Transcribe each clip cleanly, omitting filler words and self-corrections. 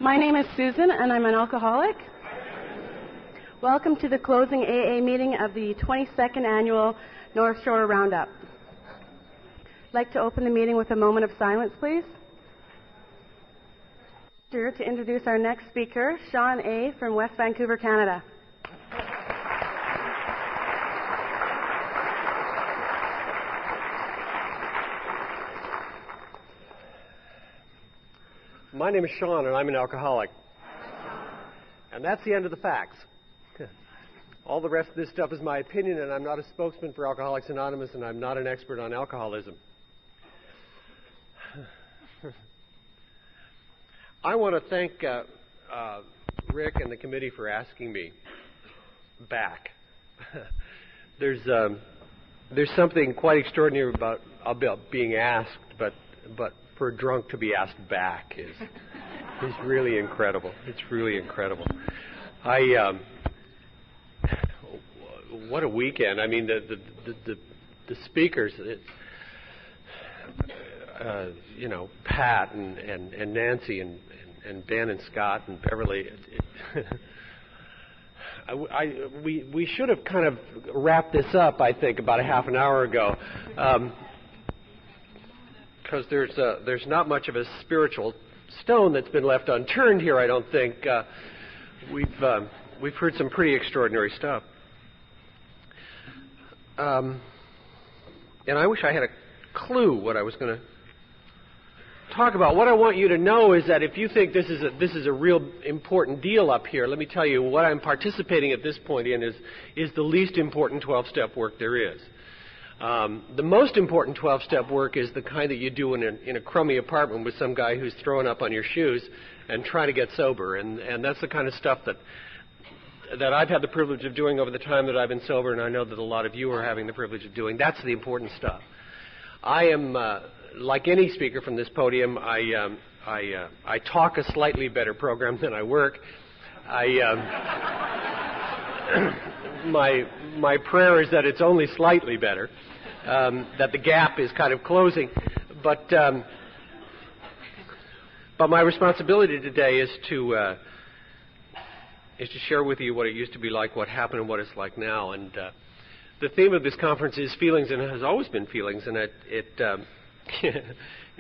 My name is Susan, and I'm an alcoholic. Welcome to the closing AA meeting of the 22nd Annual Northshore Roundup. I'd like to open the meeting with a moment of silence, please. Here to introduce our next speaker, Sean A. from West Vancouver, Canada. My name is Sean, and I'm an alcoholic. And that's the end of the facts. All the rest of this stuff is my opinion, and I'm not a spokesman for Alcoholics Anonymous, and I'm not an expert on alcoholism. I want to thank Rick and the committee for asking me back. There's something quite extraordinary about being asked, but for a drunk to be asked back is really incredible. It's really incredible. What a weekend! I mean, the speakers, Pat and Nancy and Ben and Scott and Beverly. We should have kind of wrapped this up, I think, about a half an hour ago. Because there's not much of a spiritual stone that's been left unturned here, I don't think. We've heard some pretty extraordinary stuff. And I wish I had a clue what I was going to talk about. What I want you to know is that if you think this is a real important deal up here, let me tell you what I'm participating at this point in is the least important 12-step work there is. The most important 12-step work is the kind that you do in a crummy apartment with some guy who's throwing up on your shoes and trying to get sober. And that's the kind of stuff that I've had the privilege of doing over the time that I've been sober, and I know that a lot of you are having the privilege of doing. That's the important stuff. I am, like any speaker from this podium, I talk a slightly better program than I work. My prayer is that it's only slightly better, that the gap is kind of closing. But my responsibility today is to share with you what it used to be like, what happened, and what it's like now. And the theme of this conference is feelings, and it has always been feelings. And it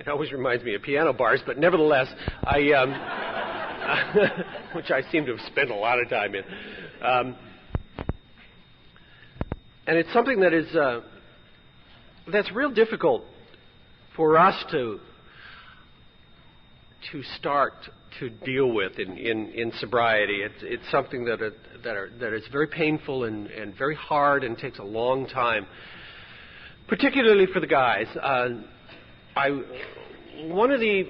always reminds me of piano bars, but nevertheless, which I seem to have spent a lot of time in. And it's something that is that's real difficult for us to start to deal with in sobriety. It's something that is very painful and very hard and takes a long time, particularly for the guys. One of the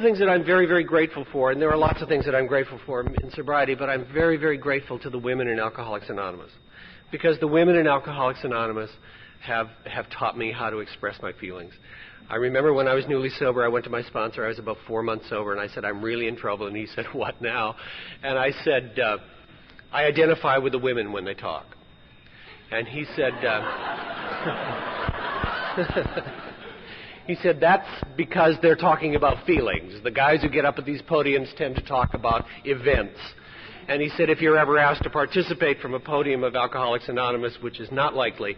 things that I'm very, very grateful for, and there are lots of things that I'm grateful for in sobriety, but I'm very, very grateful to the women in Alcoholics Anonymous. Because the women in Alcoholics Anonymous have taught me how to express my feelings. I remember when I was newly sober, I went to my sponsor. I was about 4 months sober, and I said, I'm really in trouble. And he said, what now? And I said, I identify with the women when they talk. And he said, he said, that's because they're talking about feelings. The guys who get up at these podiums tend to talk about events. And he said, if you're ever asked to participate from a podium of Alcoholics Anonymous, which is not likely,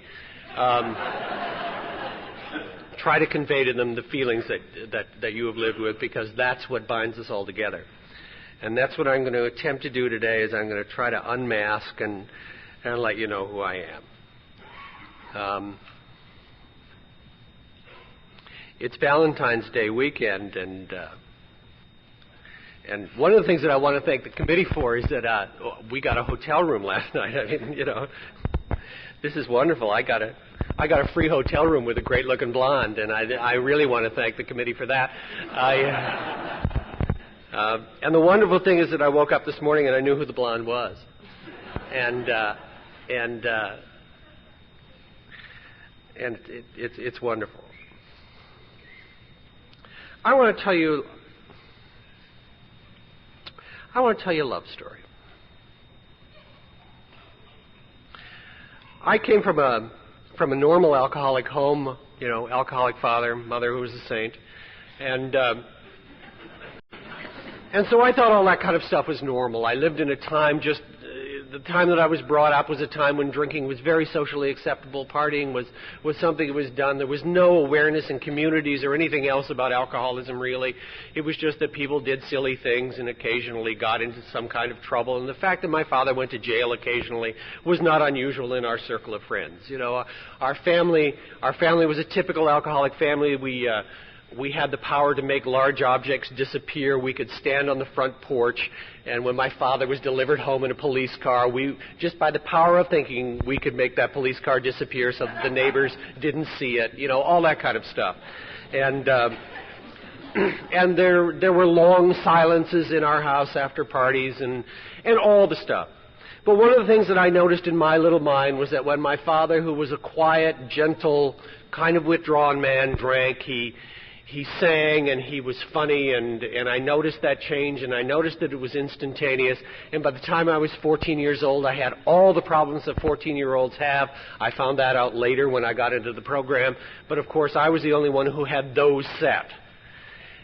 try to convey to them the feelings that you have lived with, because that's what binds us all together. And that's what I'm going to attempt to do today, is I'm going to try to unmask and let you know who I am. It's Valentine's Day weekend, and one of the things that I want to thank the committee for is that we got a hotel room last night. I mean, this is wonderful. I got a free hotel room with a great-looking blonde, and I really want to thank the committee for that. And the wonderful thing is that I woke up this morning and I knew who the blonde was, and it's wonderful. I want to tell you a love story. I came from a normal alcoholic home, alcoholic father, mother who was a saint, and And so I thought all that kind of stuff was normal. I lived in a time the time that I was brought up was a time when drinking was very socially acceptable. Partying was something that was done. There was no awareness in communities or anything else about alcoholism, really. It was just that people did silly things and occasionally got into some kind of trouble. And the fact that my father went to jail occasionally was not unusual in our circle of friends. You know, our family was a typical alcoholic family. We had the power to make large objects disappear. We could stand on the front porch, and when my father was delivered home in a police car, just by the power of thinking, we could make that police car disappear so that the neighbors didn't see it, you know, all that kind of stuff. And and there were long silences in our house after parties and all the stuff. But one of the things that I noticed in my little mind was that when my father, who was a quiet, gentle, kind of withdrawn man, drank, he sang and he was funny, and I noticed that change, and I noticed that it was instantaneous. And by the time I was 14 years old, I had all the problems that 14-year-olds have. I found that out later when I got into the program. But of course, I was the only one who had those set.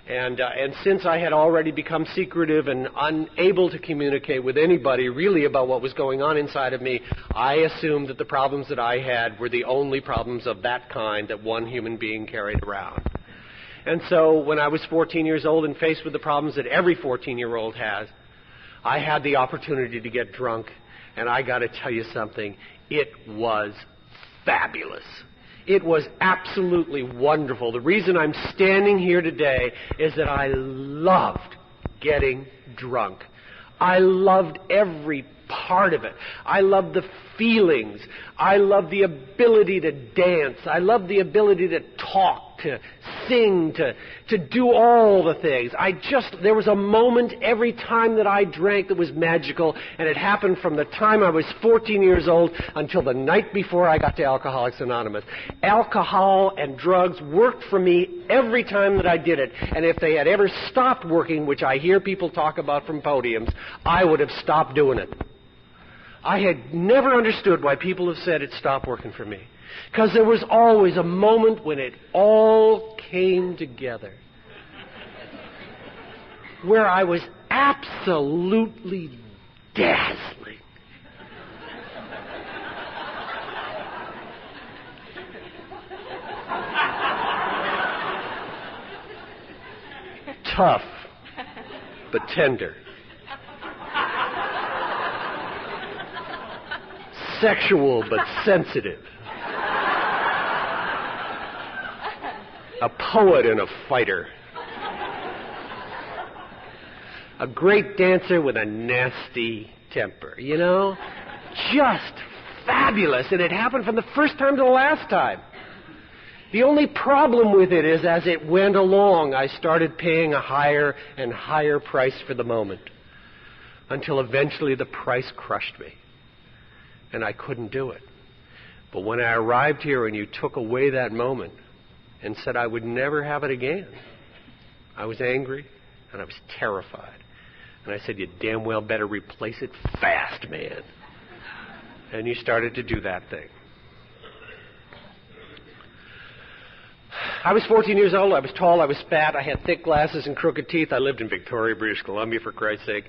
And since I had already become secretive and unable to communicate with anybody really about what was going on inside of me, I assumed that the problems that I had were the only problems of that kind that one human being carried around. And so when I was 14 years old and faced with the problems that every 14-year-old has, I had the opportunity to get drunk. And I got to tell you something, it was fabulous. It was absolutely wonderful. The reason I'm standing here today is that I loved getting drunk. I loved every part of it. I loved the feelings. I loved the ability to dance. I loved the ability to talk, to sing, to do all the things. There was a moment every time that I drank that was magical, and it happened from the time I was 14 years old until the night before I got to Alcoholics Anonymous. Alcohol and drugs worked for me every time that I did it, and if they had ever stopped working, which I hear people talk about from podiums, I would have stopped doing it. I had never understood why people have said it stopped working for me. Because there was always a moment when it all came together. Where I was absolutely dazzling. Tough, but tender. Sexual but sensitive. A poet and a fighter. A great dancer with a nasty temper, you know? Just fabulous. And it happened from the first time to the last time. The only problem with it is as it went along, I started paying a higher and higher price for the moment. Until eventually the price crushed me. And I couldn't do it. But when I arrived here and you took away that moment and said I would never have it again, I was angry and I was terrified. And I said, you damn well better replace it fast, man. And you started to do that thing. I was 14 years old. I was tall. I was fat. I had thick glasses and crooked teeth. I lived in Victoria, British Columbia, for Christ's sake.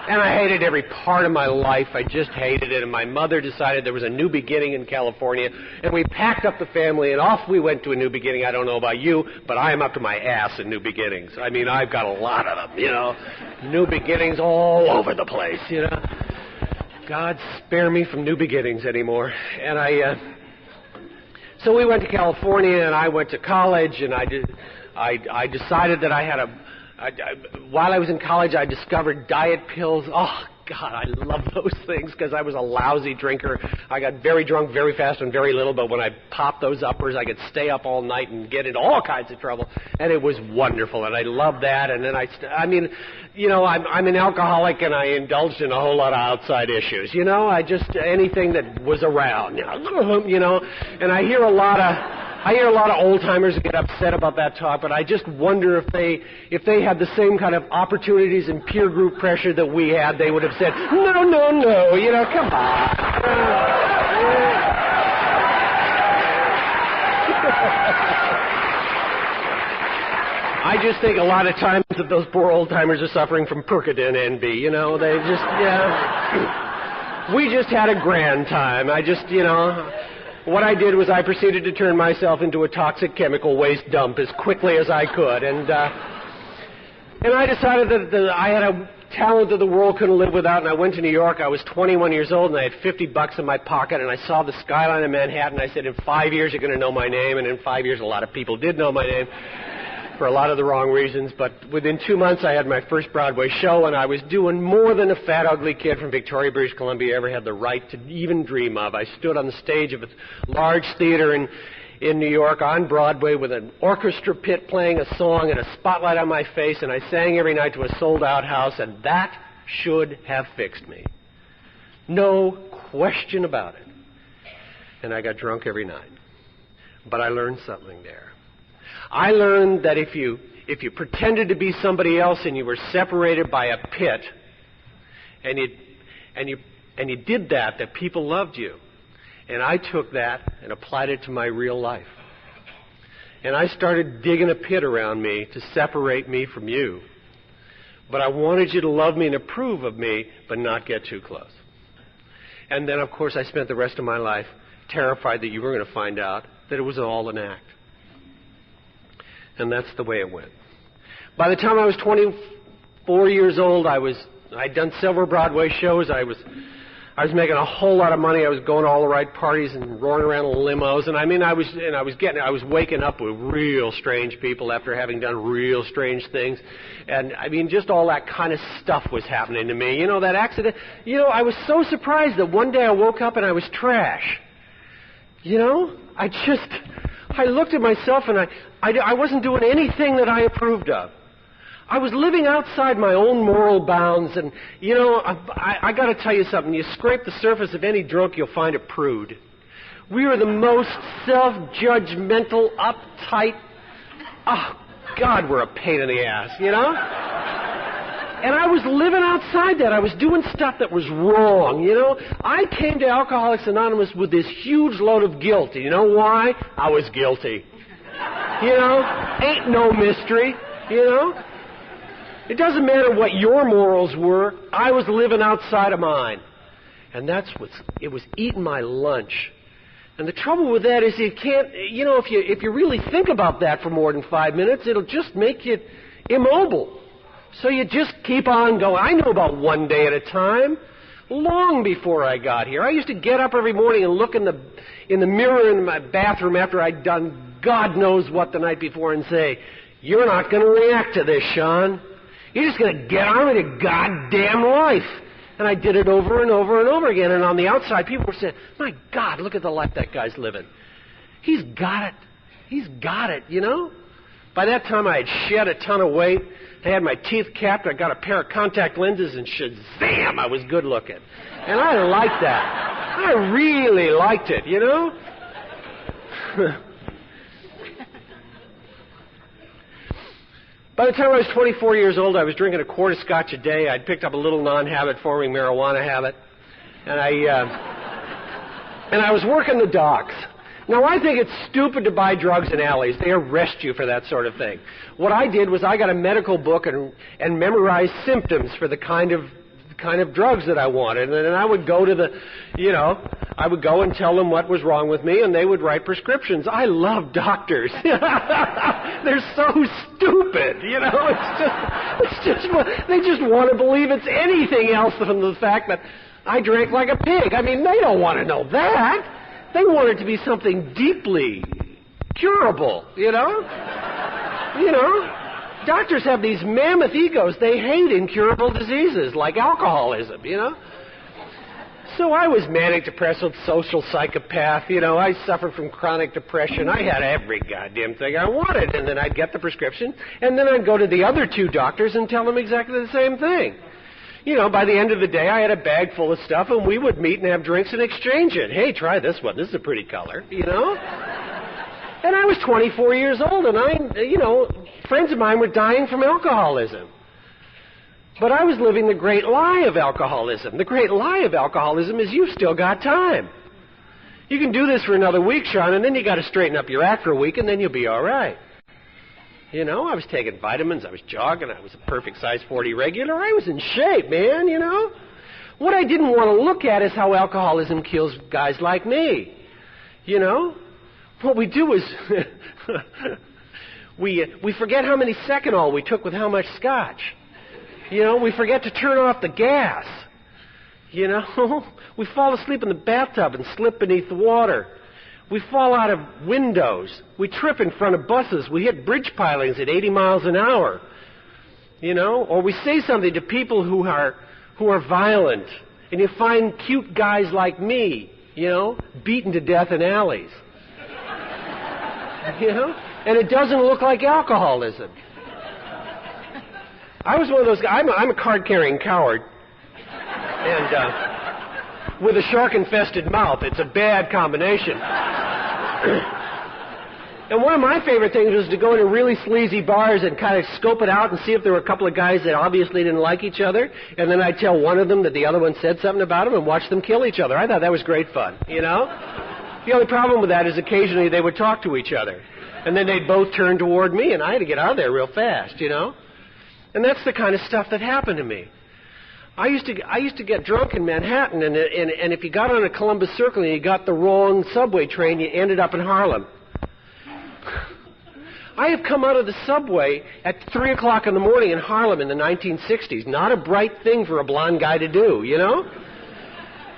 And I hated every part of my life. I just hated it. And my mother decided there was a new beginning in California. And we packed up the family and off we went to a new beginning. I don't know about you, but I am up to my ass in new beginnings. I mean, I've got a lot of them, you know. New beginnings all over the place, you know. God spare me from new beginnings anymore. And so we went to California and I went to college and I decided that I had while I was in college, I discovered diet pills. Oh, God, I love those things because I was a lousy drinker. I got very drunk very fast and very little, but when I popped those uppers, I could stay up all night and get into all kinds of trouble, and it was wonderful, and I loved that. And then I'm an alcoholic, and I indulged in a whole lot of outside issues, you know. Anything that was around, you know. And I hear a lot of old-timers get upset about that talk, but I just wonder if they had the same kind of opportunities and peer group pressure that we had, they would have said, no, you know, come on. I just think a lot of times that those poor old-timers are suffering from Percodan envy, you know. They just, yeah. We just had a grand time. I just, you know, what I did was I proceeded to turn myself into a toxic chemical waste dump as quickly as I could. And I decided that I had a talent that the world couldn't live without, and I went to New York. I was 21 years old, and I had $50 in my pocket, and I saw the skyline of Manhattan. I said, in 5 years, you're going to know my name. And in 5 years, a lot of people did know my name for a lot of the wrong reasons. But within 2 months, I had my first Broadway show, and I was doing more than a fat, ugly kid from Victoria, British Columbia ever had the right to even dream of. I stood on the stage of a large theater in New York on Broadway with an orchestra pit playing a song and a spotlight on my face, and I sang every night to a sold-out house, and that should have fixed me. No question about it. And I got drunk every night. But I learned something there. I learned that if you pretended to be somebody else and you were separated by a pit, and you did that people loved you. And I took that and applied it to my real life. And I started digging a pit around me to separate me from you. But I wanted you to love me and approve of me, but not get too close. And then, of course, I spent the rest of my life terrified that you were going to find out that it was all an act. And that's the way it went. By the time I was 24 years old, I'd done several Broadway shows. I was making a whole lot of money. I was going to all the right parties and roaring around in limos. And I mean, I was waking up with real strange people after having done real strange things. And I mean, just all that kind of stuff was happening to me. You know, that accident. You know, I was so surprised that one day I woke up and I was trash. You know, I looked at myself and I wasn't doing anything that I approved of. I was living outside my own moral bounds, and, you know, I got to tell you something. You scrape the surface of any drunk, you'll find a prude. We are the most self-judgmental, uptight, oh, God, we're a pain in the ass, you know? And I was living outside that. I was doing stuff that was wrong, you know? I came to Alcoholics Anonymous with this huge load of guilt. You know why? I was guilty. You know? Ain't no mystery, you know? It doesn't matter what your morals were. I was living outside of mine. And it was eating my lunch. And the trouble with that is you can't, you know, if you really think about that for more than 5 minutes, it'll just make you immobile. So you just keep on going. I knew about one day at a time, long before I got here. I used to get up every morning and look in the mirror in my bathroom after I'd done God knows what the night before and say, "You're not going to react to this, Sean. You're just going to get on with your goddamn life." And I did it over and over and over again. And on the outside, people were saying, "My God, look at the life that guy's living. He's got it. He's got it, you know?" By that time, I had shed a ton of weight. I had my teeth capped. I got a pair of contact lenses, and shazam, I was good looking. And I liked that. I really liked it, you know? By the time I was 24 years old, I was drinking a quart of scotch a day. I'd picked up a little non-habit-forming marijuana habit. And I was working the docks. Now, I think it's stupid to buy drugs in alleys. They arrest you for that sort of thing. What I did was I got a medical book and memorized symptoms for the kind of drugs that I wanted. And then I would go to I would go and tell them what was wrong with me, and they would write prescriptions. I love doctors. They're so stupid, you know. They just want to believe it's anything else than the fact that I drank like a pig. I mean, they don't want to know that. They want it to be something deeply curable, you know? You know? Doctors have these mammoth egos. They hate incurable diseases like alcoholism, you know? So I was manic depressive, social psychopath, you know. I suffered from chronic depression. I had every goddamn thing I wanted. And then I'd get the prescription, and then I'd go to the other two doctors and tell them exactly the same thing. You know, by the end of the day, I had a bag full of stuff, and we would meet and have drinks and exchange it. Hey, try this one. This is a pretty color, you know? And I was 24 years old, and friends of mine were dying from alcoholism. But I was living the great lie of alcoholism. The great lie of alcoholism is you've still got time. You can do this for another week, Sean, and then you got to straighten up your act for a week, and then you'll be all right. You know, I was taking vitamins, I was jogging, I was a perfect size 40 regular. I was in shape, man, you know. What I didn't want to look at is how alcoholism kills guys like me. You know? What we do is we forget how many Seconal we took with how much scotch. You know, we forget to turn off the gas. You know? We fall asleep in the bathtub and slip beneath the water. We fall out of windows. We trip in front of buses. We hit bridge pilings at 80 miles an hour. You know? Or we say something to people who are violent. And you find cute guys like me, you know, beaten to death in alleys. You know? And it doesn't look like alcoholism. I was one of those guys. I'm a card-carrying coward. And with a shark-infested mouth, it's a bad combination. And one of my favorite things was to go into really sleazy bars and kind of scope it out and see if there were a couple of guys that obviously didn't like each other. And then I'd tell one of them that the other one said something about them and watch them kill each other. I thought that was great fun, you know? The only problem with that is occasionally they would talk to each other. And then they'd both turn toward me, and I had to get out of there real fast, you know? And that's the kind of stuff that happened to me. I used to get drunk in Manhattan, and if you got on a Columbus Circle and you got the wrong subway train, you ended up in Harlem. I have come out of the subway at 3 o'clock in the morning in Harlem in the 1960s. Not a bright thing for a blonde guy to do, you know?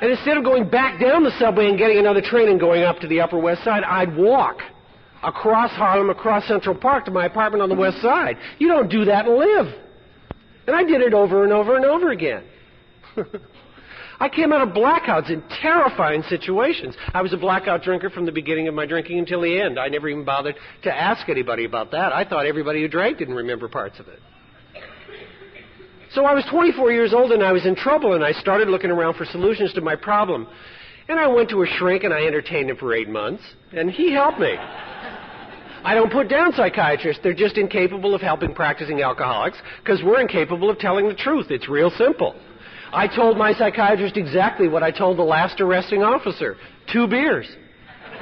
And instead of going back down the subway and getting another train and going up to the Upper West Side, I'd walk across Harlem, across Central Park to my apartment on the West Side. You don't do that and live. And I did it over and over and over again. I came out of blackouts in terrifying situations. I was a blackout drinker from the beginning of my drinking until the end. I never even bothered to ask anybody about that. I thought everybody who drank didn't remember parts of it. So I was 24 years old and I was in trouble, and I started looking around for solutions to my problem. And I went to a shrink and I entertained him for 8 months, and he helped me. I don't put down psychiatrists. They're just incapable of helping practicing alcoholics because we're incapable of telling the truth. It's real simple. I told my psychiatrist exactly what I told the last arresting officer. 2 beers.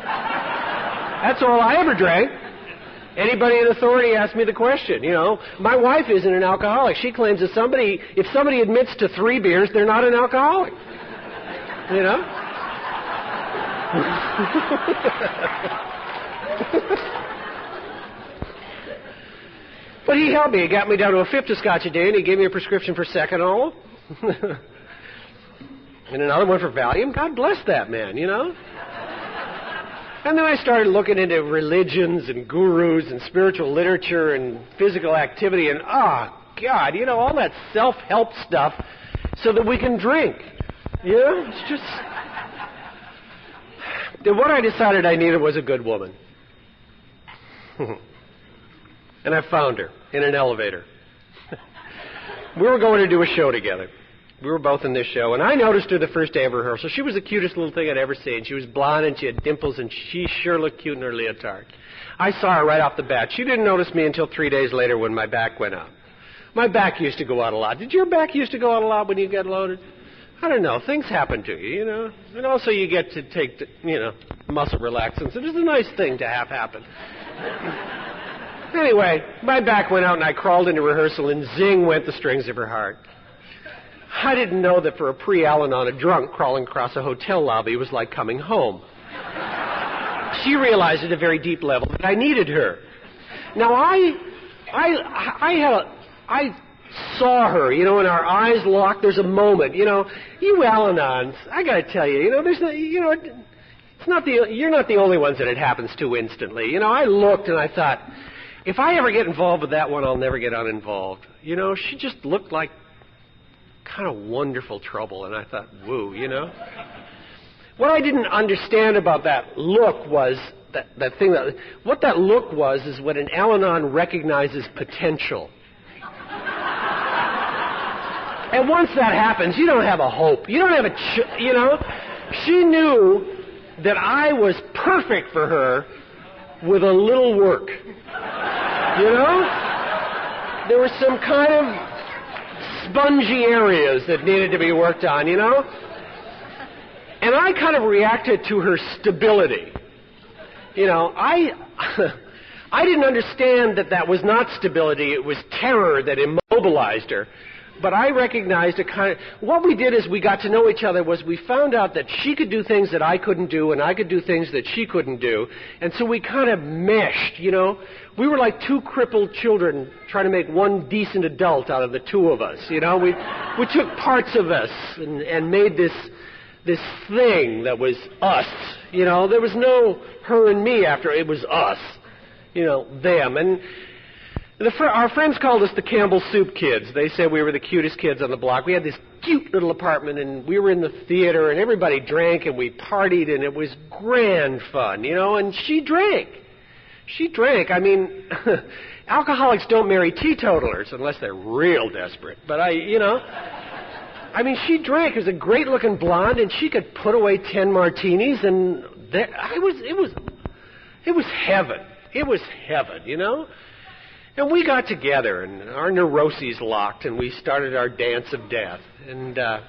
That's all I ever drank. Anybody in authority asked me the question, you know. My wife isn't an alcoholic. She claims that if somebody admits to 3 beers, they're not an alcoholic. You know? But he helped me. He got me down to a fifth of scotch a day, and he gave me a prescription for Seconal. And another one for Valium. God bless that man, you know? And then I started looking into religions and gurus and spiritual literature and physical activity and, oh, God, you know, all that self-help stuff so that we can drink. You know? It's just... Then what I decided I needed was a good woman. And I found her in an elevator. We were going to do a show together. We were both in this show, and I noticed her the first day of rehearsal. She was the cutest little thing I'd ever seen. She was blonde, and she had dimples, and she sure looked cute in her leotard. I saw her right off the bat. She didn't notice me until 3 days later when my back went up. My back used to go out a lot. Did your back used to go out a lot when you got loaded? I don't know. Things happen to you, you know. And also you get to take, you know, muscle relaxants. It is a nice thing to have happen. Anyway, my back went out and I crawled into rehearsal, and zing went the strings of her heart. I didn't know that for a pre-Al-Anon, a drunk crawling across a hotel lobby was like coming home. She realized at a very deep level that I needed her. Now I saw her, you know, and our eyes locked. There's a moment, you know. You Al-Anons, I got to tell you, you know, there's no, you know, it's not you're not the only ones that it happens to instantly. You know, I looked and I thought, if I ever get involved with that one, I'll never get uninvolved. You know, she just looked like kind of wonderful trouble, and I thought, woo, you know. What I didn't understand about that look was what that look was is when an Al-Anon recognizes potential. And once that happens, you don't have a hope. You don't have you know. She knew that I was perfect for her with a little work. You know? There were some kind of spongy areas that needed to be worked on, you know? And I kind of reacted to her stability. You know, I didn't understand that that was not stability, it was terror that immobilized her. But I recognized what we did is we got to know each other was we found out that she could do things that I couldn't do and I could do things that she couldn't do. And so we kind of meshed, you know. We were like two crippled children trying to make one decent adult out of the two of us, you know. We took parts of us and made this thing that was us, you know. There was no her and me after, it was us, you know, them. And our friends called us the Campbell Soup Kids. They said we were the cutest kids on the block. We had this cute little apartment, and we were in the theater, and everybody drank, and we partied, and it was grand fun, you know, and she drank. She drank. I mean, alcoholics don't marry teetotalers unless they're real desperate. But you know, I mean, she drank. She was a great-looking blonde, and she could put away 10 martinis, and it was heaven. It was heaven, you know. And we got together, and our neuroses locked, and we started our dance of death. And I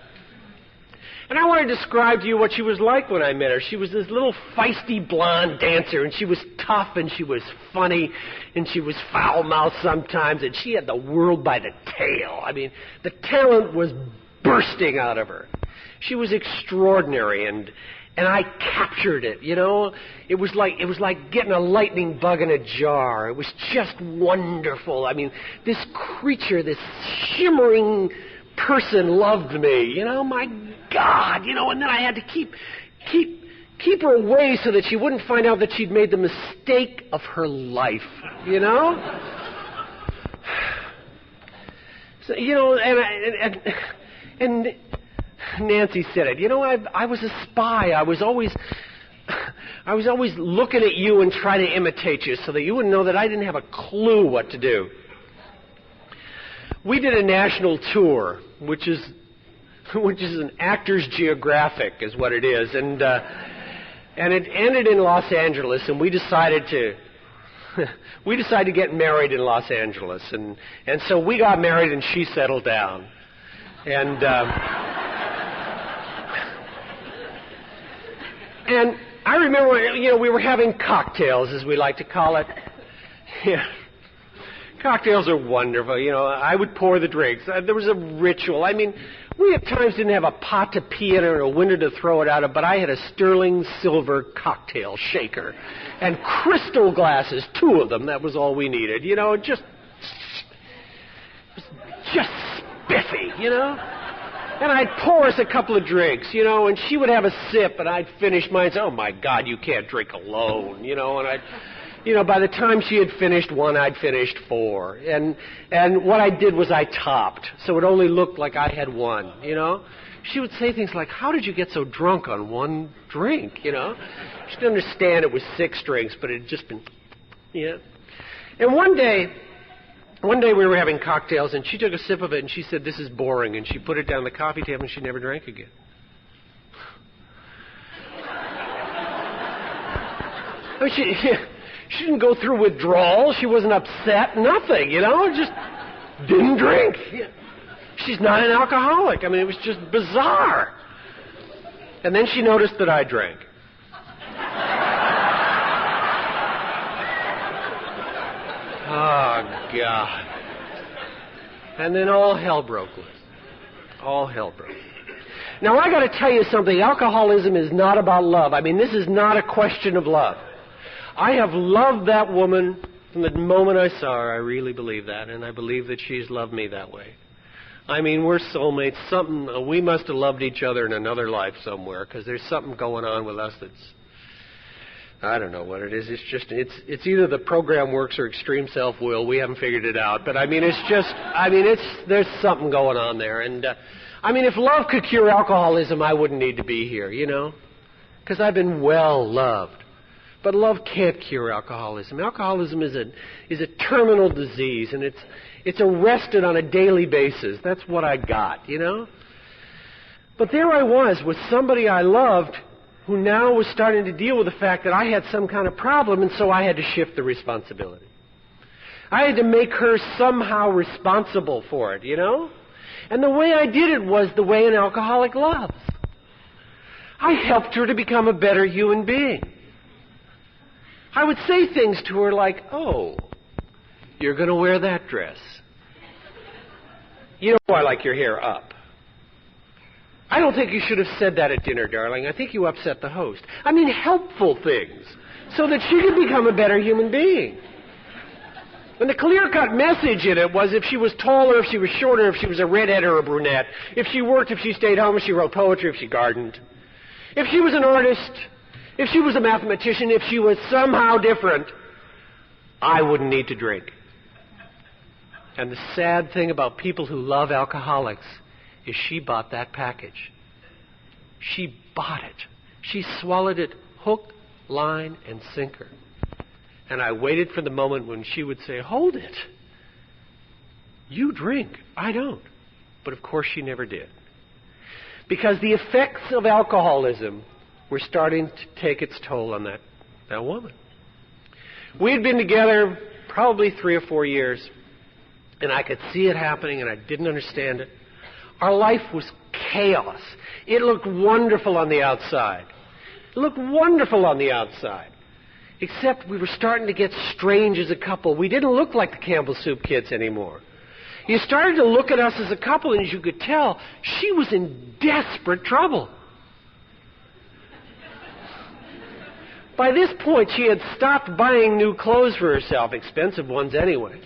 want to describe to you what she was like when I met her. She was this little feisty blonde dancer, and she was tough, and she was funny, and she was foul-mouthed sometimes, and she had the world by the tail. I mean, the talent was bursting out of her. She was extraordinary, and I captured it, you know. It was like getting a lightning bug in a jar. It was just wonderful. I mean, this creature, this shimmering person loved me, you know. My God, you know. And then I had to keep her away so that she wouldn't find out that she'd made the mistake of her life, you know. So, you know, and Nancy said it. You know, I was a spy. I was always looking at you and trying to imitate you so that you wouldn't know that I didn't have a clue what to do. We did a national tour, which is an actor's geographic, is what it is, and it ended in Los Angeles, and we decided to get married in Los Angeles, and so we got married, and she settled down, and. And I remember, you know, we were having cocktails, as we like to call it. Yeah. Cocktails are wonderful. You know, I would pour the drinks. There was a ritual. I mean, we at times didn't have a pot to pee in or a window to throw it out of, but I had a sterling silver cocktail shaker and crystal glasses, 2 of them. That was all we needed. You know, just spiffy, you know. And I'd pour us a couple of drinks, you know, and she would have a sip, and I'd finish mine and say, oh, my God, you can't drink alone, you know, and by the time she had finished 1, I'd finished 4. And what I did was I topped, so it only looked like I had 1, you know. She would say things like, how did you get so drunk on 1 drink, you know. She didn't understand it was 6 drinks, but it had just been, yeah. And one day we were having cocktails, and she took a sip of it, and she said, this is boring, and she put it down the coffee table, and she never drank again. I mean, she didn't go through withdrawal. She wasn't upset, nothing, you know, just didn't drink. She's not an alcoholic. I mean, it was just bizarre. And then she noticed that I drank. Oh, God. And then all hell broke loose. All hell broke. Now, I got to tell you something. Alcoholism is not about love. I mean, this is not a question of love. I have loved that woman from the moment I saw her. I really believe that, and I believe that she's loved me that way. I mean, we're soulmates. We must have loved each other in another life somewhere, because there's something going on with us that's, I don't know what it is. It's either the program works or extreme self-will. We haven't figured it out. But there's something going on there. And, if love could cure alcoholism, I wouldn't need to be here, you know, because I've been well loved. But love can't cure alcoholism. Alcoholism is a terminal disease, and it's arrested on a daily basis. That's what I got, you know. But there I was with somebody I loved, who now was starting to deal with the fact that I had some kind of problem, and so I had to shift the responsibility. I had to make her somehow responsible for it, you know? And the way I did it was the way an alcoholic loves. I helped her to become a better human being. I would say things to her like, "Oh, you're going to wear that dress. You know I like your hair up. I don't think you should have said that at dinner, darling. I think you upset the host." I mean, helpful things, so that she could become a better human being. And the clear-cut message in it was if she was taller, if she was shorter, if she was a redhead or a brunette, if she worked, if she stayed home, if she wrote poetry, if she gardened, if she was an artist, if she was a mathematician, if she was somehow different, I wouldn't need to drink. And the sad thing about people who love alcoholics is she bought that package. She bought it. She swallowed it hook, line, and sinker. And I waited for the moment when she would say, "Hold it. You drink. I don't." But of course she never did. Because the effects of alcoholism were starting to take its toll on that woman. We had been together probably 3 or 4 years, and I could see it happening, and I didn't understand it. Our life was chaos. It looked wonderful on the outside. It looked wonderful on the outside. Except we were starting to get strange as a couple. We didn't look like the Campbell Soup kids anymore. You started to look at us as a couple, and as you could tell, she was in desperate trouble. By this point, she had stopped buying new clothes for herself, expensive ones anyway.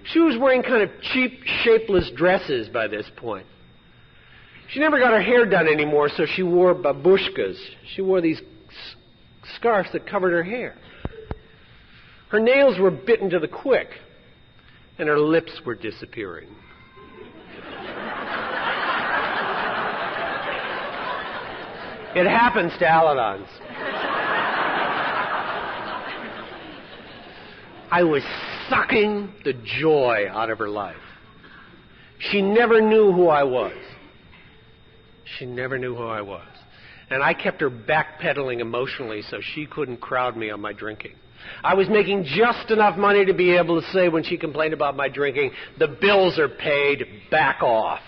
She was wearing kind of cheap, shapeless dresses by this point. She never got her hair done anymore, so she wore babushkas. She wore these scarves that covered her hair. Her nails were bitten to the quick, and her lips were disappearing. It happens to Al-Anons. I was sucking the joy out of her life. She never knew who I was. She never knew who I was. And I kept her backpedaling emotionally so she couldn't crowd me on my drinking. I was making just enough money to be able to say when she complained about my drinking, "The bills are paid, back off."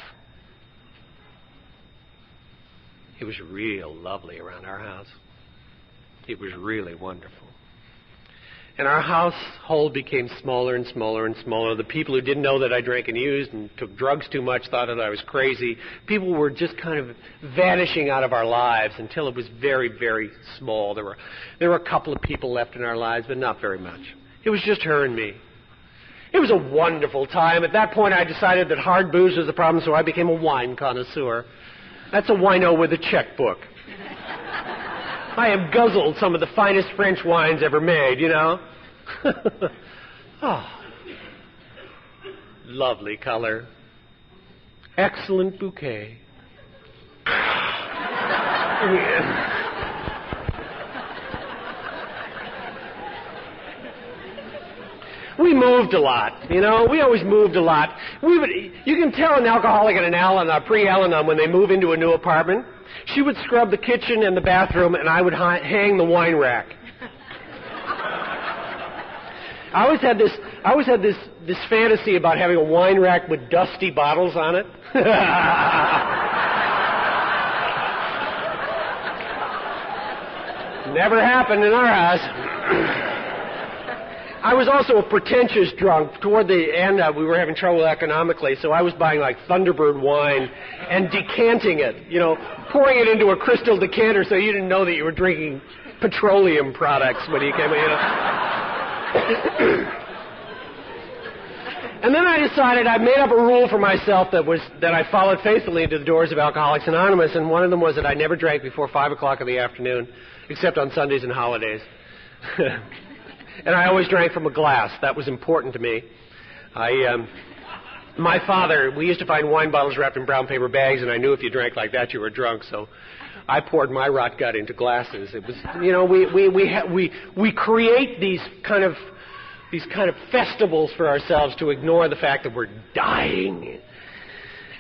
It was real lovely around our house. It was really wonderful. And our household became smaller and smaller and smaller. The people who didn't know that I drank and used and took drugs too much thought that I was crazy. People were just kind of vanishing out of our lives until it was very, very small. There were a couple of people left in our lives, but not very much. It was just her and me. It was a wonderful time. At that point, I decided that hard booze was the problem, so I became a wine connoisseur. That's a wino with a checkbook. I have guzzled some of the finest French wines ever made, you know. Oh, lovely color. Excellent bouquet. Yeah. We moved a lot, you know. We always moved a lot. You can tell an alcoholic and a pre-Al-Anon when they move into a new apartment. She would scrub the kitchen and the bathroom, and I would hang the wine rack. I always had this fantasy about having a wine rack with dusty bottles on it. Never happened in our house. I was also a pretentious drunk. Toward the end, we were having trouble economically, so I was buying like Thunderbird wine and decanting it, you know, pouring it into a crystal decanter so you didn't know that you were drinking petroleum products when you came in. You know. And then I decided I made up a rule for myself that I followed faithfully into the doors of Alcoholics Anonymous, and one of them was that I never drank before 5 o'clock in the afternoon, except on Sundays and holidays. And I always drank from a glass. That was important to me. My father, we used to find wine bottles wrapped in brown paper bags, and I knew if you drank like that, you were drunk. So I poured my rot gut into glasses. It was, you know, we create these kind of festivals for ourselves to ignore the fact that we're dying.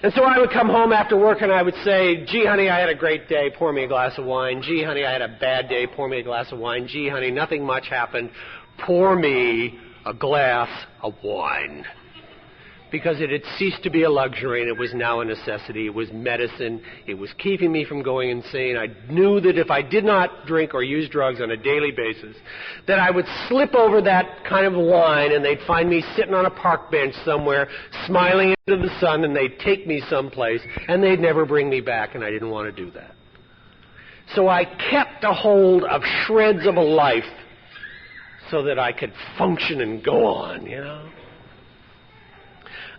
And so I would come home after work and I would say, "Gee, honey, I had a great day. Pour me a glass of wine. Gee, honey, I had a bad day. Pour me a glass of wine. Gee, honey, nothing much happened. Pour me a glass of wine." because it had ceased to be a luxury and it was now a necessity. It was medicine. It was keeping me from going insane. I knew that if I did not drink or use drugs on a daily basis, that I would slip over that kind of line and they'd find me sitting on a park bench somewhere, smiling into the sun, and they'd take me someplace and they'd never bring me back, and I didn't want to do that. So I kept a hold of shreds of a life so that I could function and go on, you know.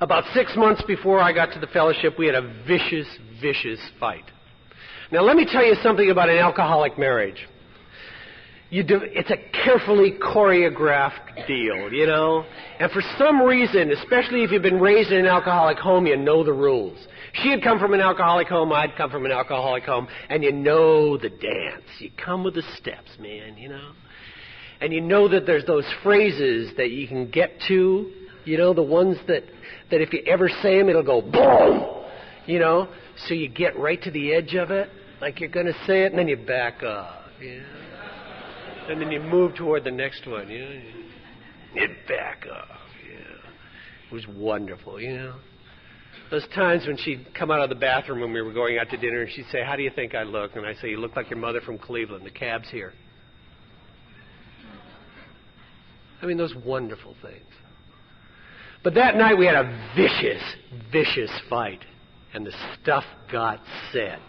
About 6 months before I got to the fellowship, we had a vicious, vicious fight. Now, let me tell you something about an alcoholic marriage. It's a carefully choreographed deal, you know. And for some reason, especially if you've been raised in an alcoholic home, you know the rules. She had come from an alcoholic home, I'd come from an alcoholic home, and you know the dance. You come with the steps, man, you know. And you know that there's those phrases that you can get to, you know, the ones that if you ever say them, it'll go boom, you know. So you get right to the edge of it, like you're going to say it, and then you back off, you know. And then you move toward the next one, you know. You back off, yeah. It was wonderful, you know. Those times when she'd come out of the bathroom when we were going out to dinner, and she'd say, "How do you think I look?" And I'd say, "You look like your mother from Cleveland. The cab's here." I mean, those wonderful things. But that night we had a vicious, vicious fight, and the stuff got said.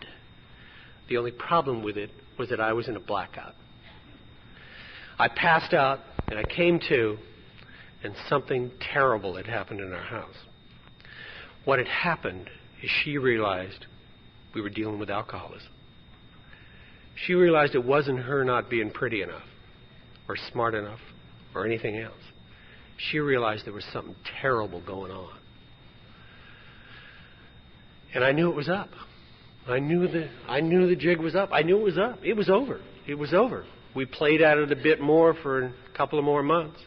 The only problem with it was that I was in a blackout. I passed out, and I came to, and something terrible had happened in our house. What had happened is she realized we were dealing with alcoholism. She realized it wasn't her not being pretty enough, or smart enough, or anything else. She realized there was something terrible going on. And I knew it was up. I knew the jig was up. I knew it was up. It was over. It was over. We played at it a bit more for a couple of more months.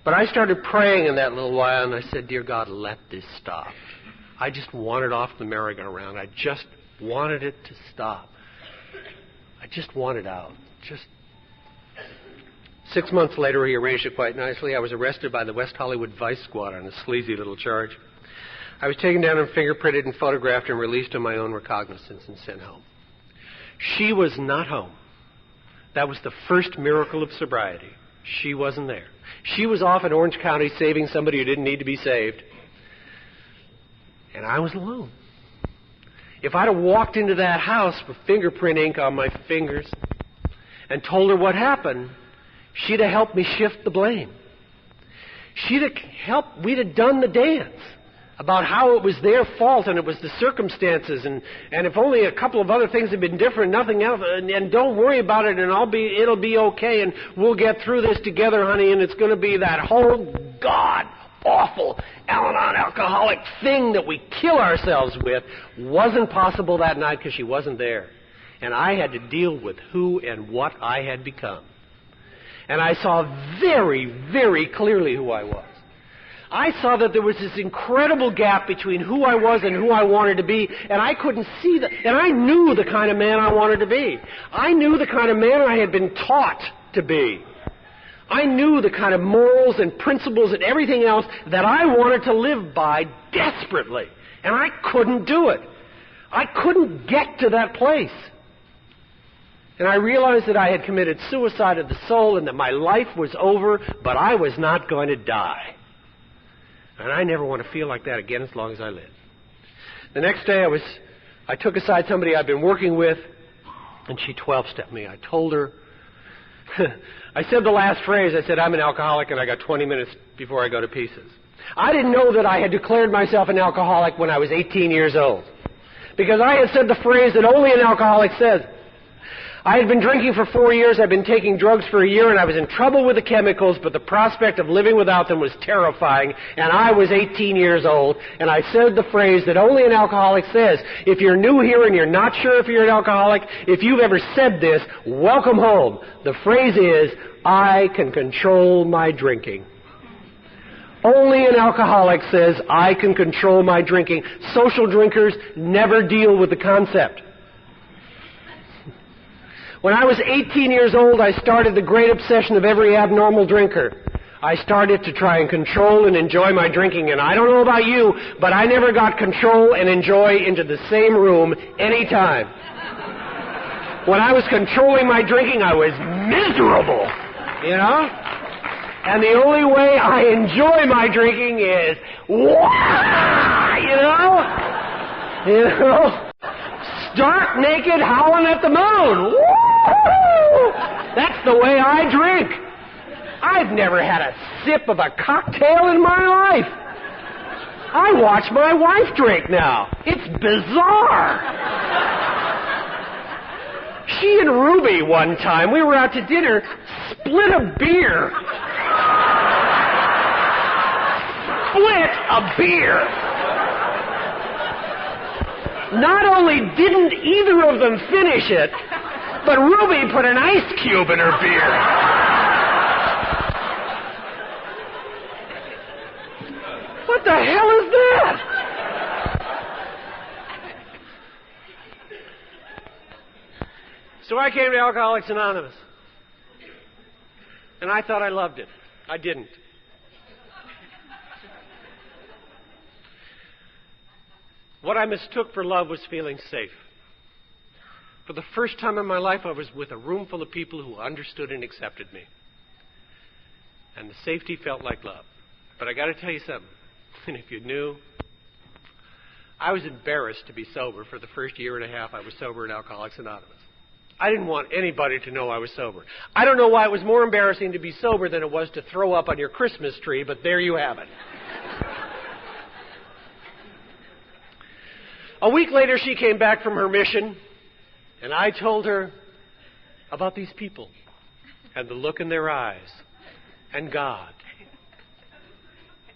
But I started praying in that little while, and I said, "Dear God, let this stop." I just wanted off the merry-go-round. I just wanted it to stop. I just wanted out. 6 months later, he arranged it quite nicely. I was arrested by the West Hollywood Vice Squad on a sleazy little charge. I was taken down and fingerprinted and photographed and released on my own recognizance and sent home. She was not home. That was the first miracle of sobriety. She wasn't there. She was off in Orange County saving somebody who didn't need to be saved. And I was alone. If I'd have walked into that house with fingerprint ink on my fingers and told her what happened, she'd have helped me shift the blame. She'd have helped, we'd have done the dance about how it was their fault and it was the circumstances, and if only a couple of other things had been different, nothing else, and don't worry about it, and it'll be okay, and we'll get through this together, honey, and it's going to be that whole god-awful Al-Anon alcoholic thing that we kill ourselves with wasn't possible that night because she wasn't there. And I had to deal with who and what I had become. And I saw very, very clearly who I was. I saw that there was this incredible gap between who I was and who I wanted to be, and I couldn't see that. And I knew the kind of man I wanted to be. I knew the kind of man I had been taught to be. I knew the kind of morals and principles and everything else that I wanted to live by desperately. And I couldn't do it. I couldn't get to that place. And I realized that I had committed suicide of the soul and that my life was over, but I was not going to die. And I never want to feel like that again as long as I live. The next day I took aside somebody I'd been working with, and she 12-stepped me. I told her, I said the last phrase, I said, "I'm an alcoholic and I got 20 minutes before I go to pieces." I didn't know that I had declared myself an alcoholic when I was 18 years old, because I had said the phrase that only an alcoholic says. I had been drinking for 4 years, I'd been taking drugs for a year, and I was in trouble with the chemicals, but the prospect of living without them was terrifying, and I was 18 years old, and I said the phrase that only an alcoholic says. If you're new here and you're not sure if you're an alcoholic, if you've ever said this, welcome home. The phrase is, "I can control my drinking." Only an alcoholic says, "I can control my drinking." Social drinkers never deal with the concept. When I was 18 years old, I started the great obsession of every abnormal drinker. I started to try and control and enjoy my drinking, and I don't know about you, but I never got control and enjoy into the same room any time. When I was controlling my drinking, I was miserable, you know? And the only way I enjoy my drinking is, wah, you know? Stark naked howling at the moon. Woo! That's the way I drink. I've never had a sip of a cocktail in my life. I watch my wife drink now. It's bizarre. She and Ruby one time, we were out to dinner, split a beer. Split a beer. Not only didn't either of them finish it, but Ruby put an ice cube in her beer. What the hell is that? So I came to Alcoholics Anonymous. And I thought I loved it. I didn't. What I mistook for love was feeling safe. For the first time in my life, I was with a room full of people who understood and accepted me. And the safety felt like love. But I got to tell you something. And if you knew, I was embarrassed to be sober for the first year and a half I was sober in Alcoholics Anonymous. I didn't want anybody to know I was sober. I don't know why it was more embarrassing to be sober than it was to throw up on your Christmas tree, but there you have it. A week later, she came back from her mission, and I told her about these people and the look in their eyes and God,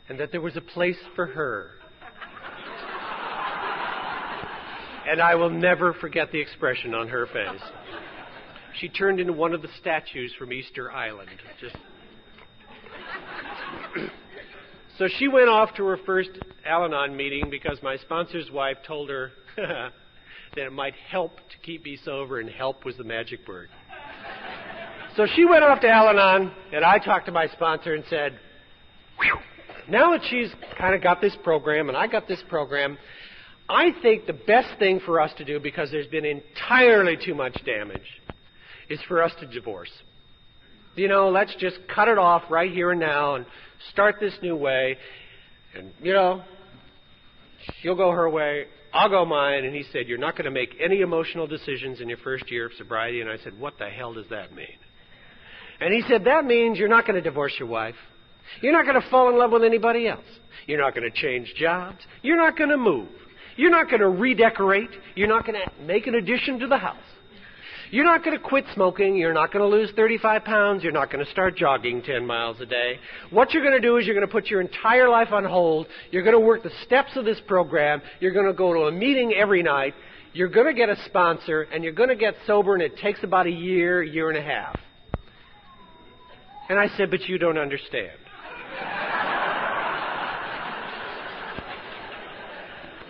and that there was a place for her. And I will never forget the expression on her face. She turned into one of the statues from Easter Island. So she went off to her first Al-Anon meeting because my sponsor's wife told her that it might help to keep me sober, and help was the magic word. So she went off to Al-Anon, and I talked to my sponsor and said, now that she's kind of got this program and I got this program, I think the best thing for us to do, because there's been entirely too much damage, is for us to divorce. You know, let's just cut it off right here and now and start this new way. And, you know, she'll go her way, I'll go mine. And he said, you're not going to make any emotional decisions in your first year of sobriety. And I said, what the hell does that mean? And he said, that means you're not going to divorce your wife. You're not going to fall in love with anybody else. You're not going to change jobs. You're not going to move. You're not going to redecorate. You're not going to make an addition to the house. You're not going to quit smoking. You're not going to lose 35 pounds. You're not going to start jogging 10 miles a day. What you're going to do is you're going to put your entire life on hold. You're going to work the steps of this program. You're going to go to a meeting every night. You're going to get a sponsor, and you're going to get sober, and it takes about a year, year and a half. And I said, but you don't understand.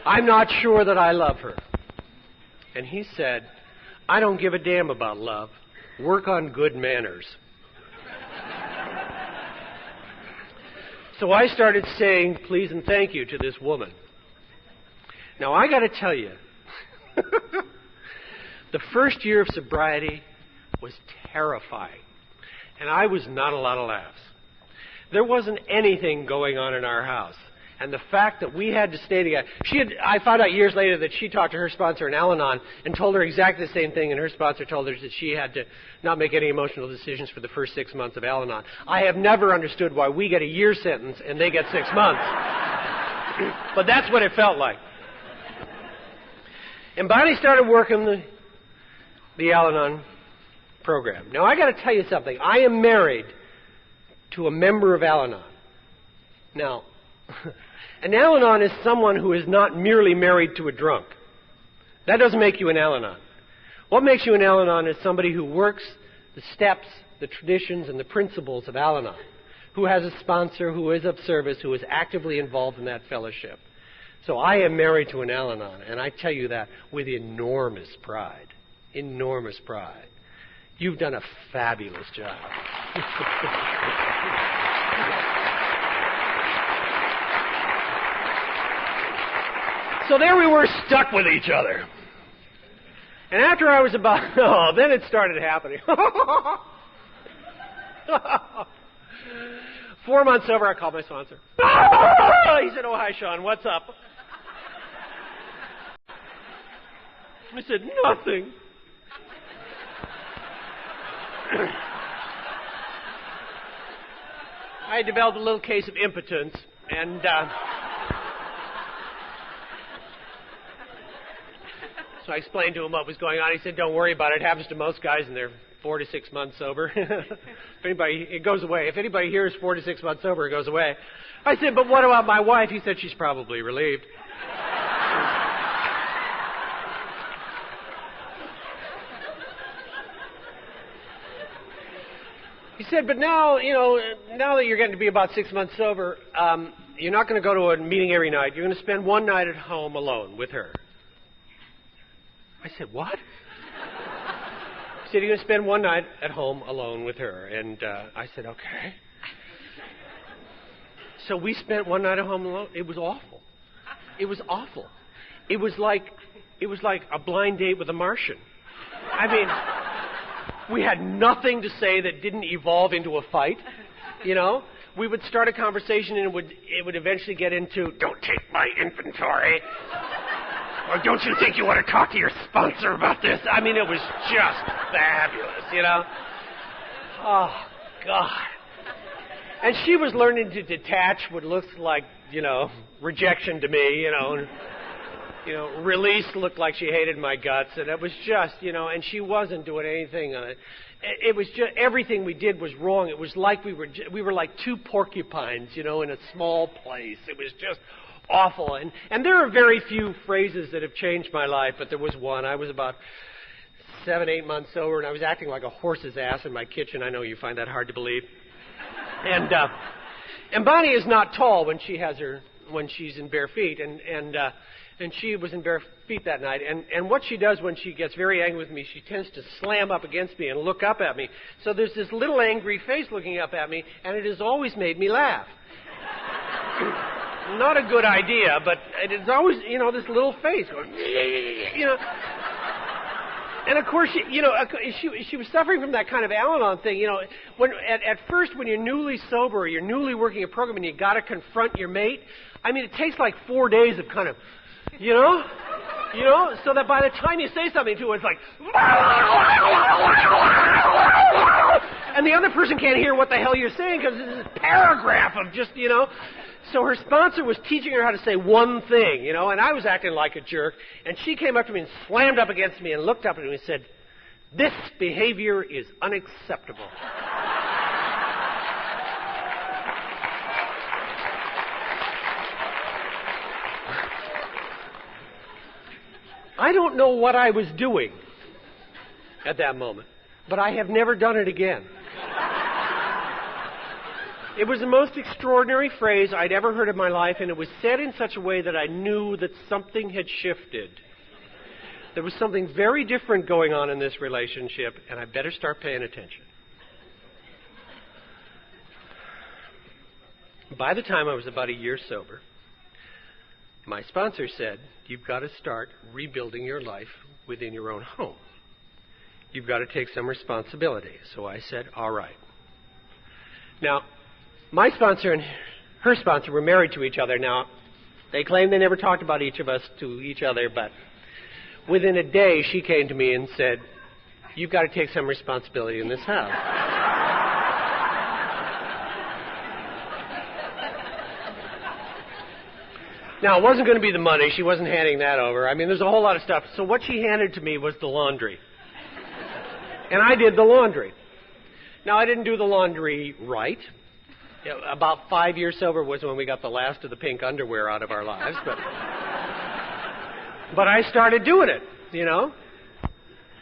I'm not sure that I love her. And he said, I don't give a damn about love. Work on good manners. So I started saying please and thank you to this woman. Now I got to tell you, the first year of sobriety was terrifying. And I was not a lot of laughs. There wasn't anything going on in our house. And the fact that we had to stay together. I found out years later that she talked to her sponsor in Al-Anon and told her exactly the same thing, and her sponsor told her that she had to not make any emotional decisions for the first 6 months of Al-Anon. I have never understood why we get a year sentence and they get 6 months. But that's what it felt like. And Bonnie started working the Al-Anon program. Now, I got to tell you something. I am married to a member of Al-Anon. Now, an Al-Anon is someone who is not merely married to a drunk. That doesn't make you an Al-Anon. What makes you an Al-Anon is somebody who works the steps, the traditions, and the principles of Al-Anon, who has a sponsor, who is of service, who is actively involved in that fellowship. So I am married to an Al-Anon, and I tell you that with enormous pride. Enormous pride. You've done a fabulous job. So there we were, stuck with each other. And after I was about, then it started happening. 4 months sober, I called my sponsor. He said, "Oh, hi, Sean, what's up?" I said, "Nothing." I had developed a little case of impotence, and so I explained to him what was going on. He said, "Don't worry about it. It happens to most guys, and they're 4 to 6 months sober. It goes away. If anybody here is 4 to 6 months sober, it goes away." I said, "But what about my wife?" He said, "She's probably relieved." He said, "But now, now that you're getting to be about 6 months sober, you're not going to go to a meeting every night. You're going to spend one night at home alone with her." I said, "What?" He said, "You're going to spend one night at home alone with her." And I said, "Okay." So we spent one night at home alone. It was awful. It was awful. It was like a blind date with a Martian. I mean, we had nothing to say that didn't evolve into a fight. We would start a conversation and it would eventually get into, "Don't take my inventory." Or, "Don't you think you want to talk to your sponsor about this?" I mean, it was just fabulous, Oh, God. And she was learning to detach what looks like, rejection to me, Release looked like she hated my guts. And it was just, and she wasn't doing anything on it. It was just, everything we did was wrong. It was like we were like two porcupines, in a small place. It was just awful. And there are very few phrases that have changed my life, but there was one. I was about 7, 8 months sober, and I was acting like a horse's ass in my kitchen. I know you find that hard to believe. And Bonnie is not tall when she's in bare feet, and she was in bare feet that night. And what she does when she gets very angry with me, she tends to slam up against me and look up at me. So there's this little angry face looking up at me, and it has always made me laugh. Not a good idea, but it is always, this little face going, And of course, she was suffering from that kind of Al-Anon thing. When at first, when you're newly sober or you're newly working a program and you got to confront your mate, I mean, it takes like 4 days of kind of, so that by the time you say something to her, it's like, and the other person can't hear what the hell you're saying because this is a paragraph of just, So her sponsor was teaching her how to say one thing, and I was acting like a jerk. And she came up to me and slammed up against me and looked up at me and said, "This behavior is unacceptable." I don't know what I was doing at that moment, but I have never done it again. It was the most extraordinary phrase I'd ever heard in my life, and it was said in such a way that I knew that something had shifted. There was something very different going on in this relationship, and I better start paying attention. By the time I was about a year sober, my sponsor said, "You've got to start rebuilding your life within your own home. You've got to take some responsibility." So I said, "All right." Now, my sponsor and her sponsor were married to each other. Now, they claim they never talked about each of us to each other, but within a day, she came to me and said, "You've got to take some responsibility in this house." Now, it wasn't going to be the money. She wasn't handing that over. I mean, there's a whole lot of stuff. So what she handed to me was the laundry. And I did the laundry. Now, I didn't do the laundry right. About 5 years sober was when we got the last of the pink underwear out of our lives. But I started doing it,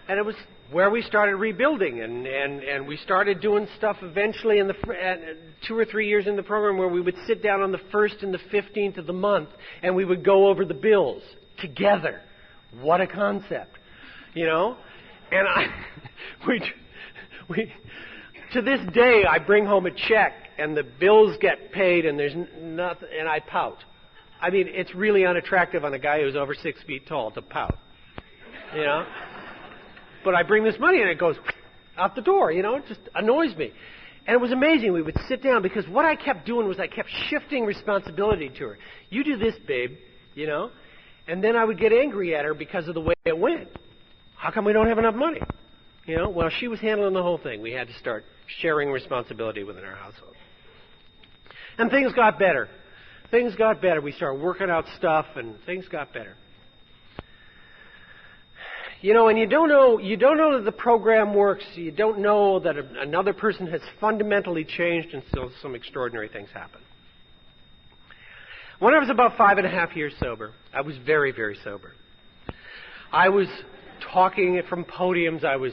And it was where we started rebuilding. And we started doing stuff eventually in 2 or 3 years in the program where we would sit down on the 1st and the 15th of the month and we would go over the bills together. What a concept, And To this day, I bring home a check and the bills get paid and there's nothing, and I pout. I mean, it's really unattractive on a guy who's over 6 feet tall to pout, you know. But I bring this money and it goes out the door, you know. It just annoys me. And it was amazing. We would sit down because what I kept doing was I kept shifting responsibility to her. You do this, babe, you know. And then I would get angry at her because of the way it went. How come we don't have enough money? You know, well, she was handling the whole thing. We had to start sharing responsibility within our household. And things got better. Things got better. We started working out stuff, and things got better. You know, and you don't know that the program works. You don't know that another person has fundamentally changed, and still some extraordinary things happen. When I was about 5.5 years sober, I was very, very sober. I was talking from podiums. I was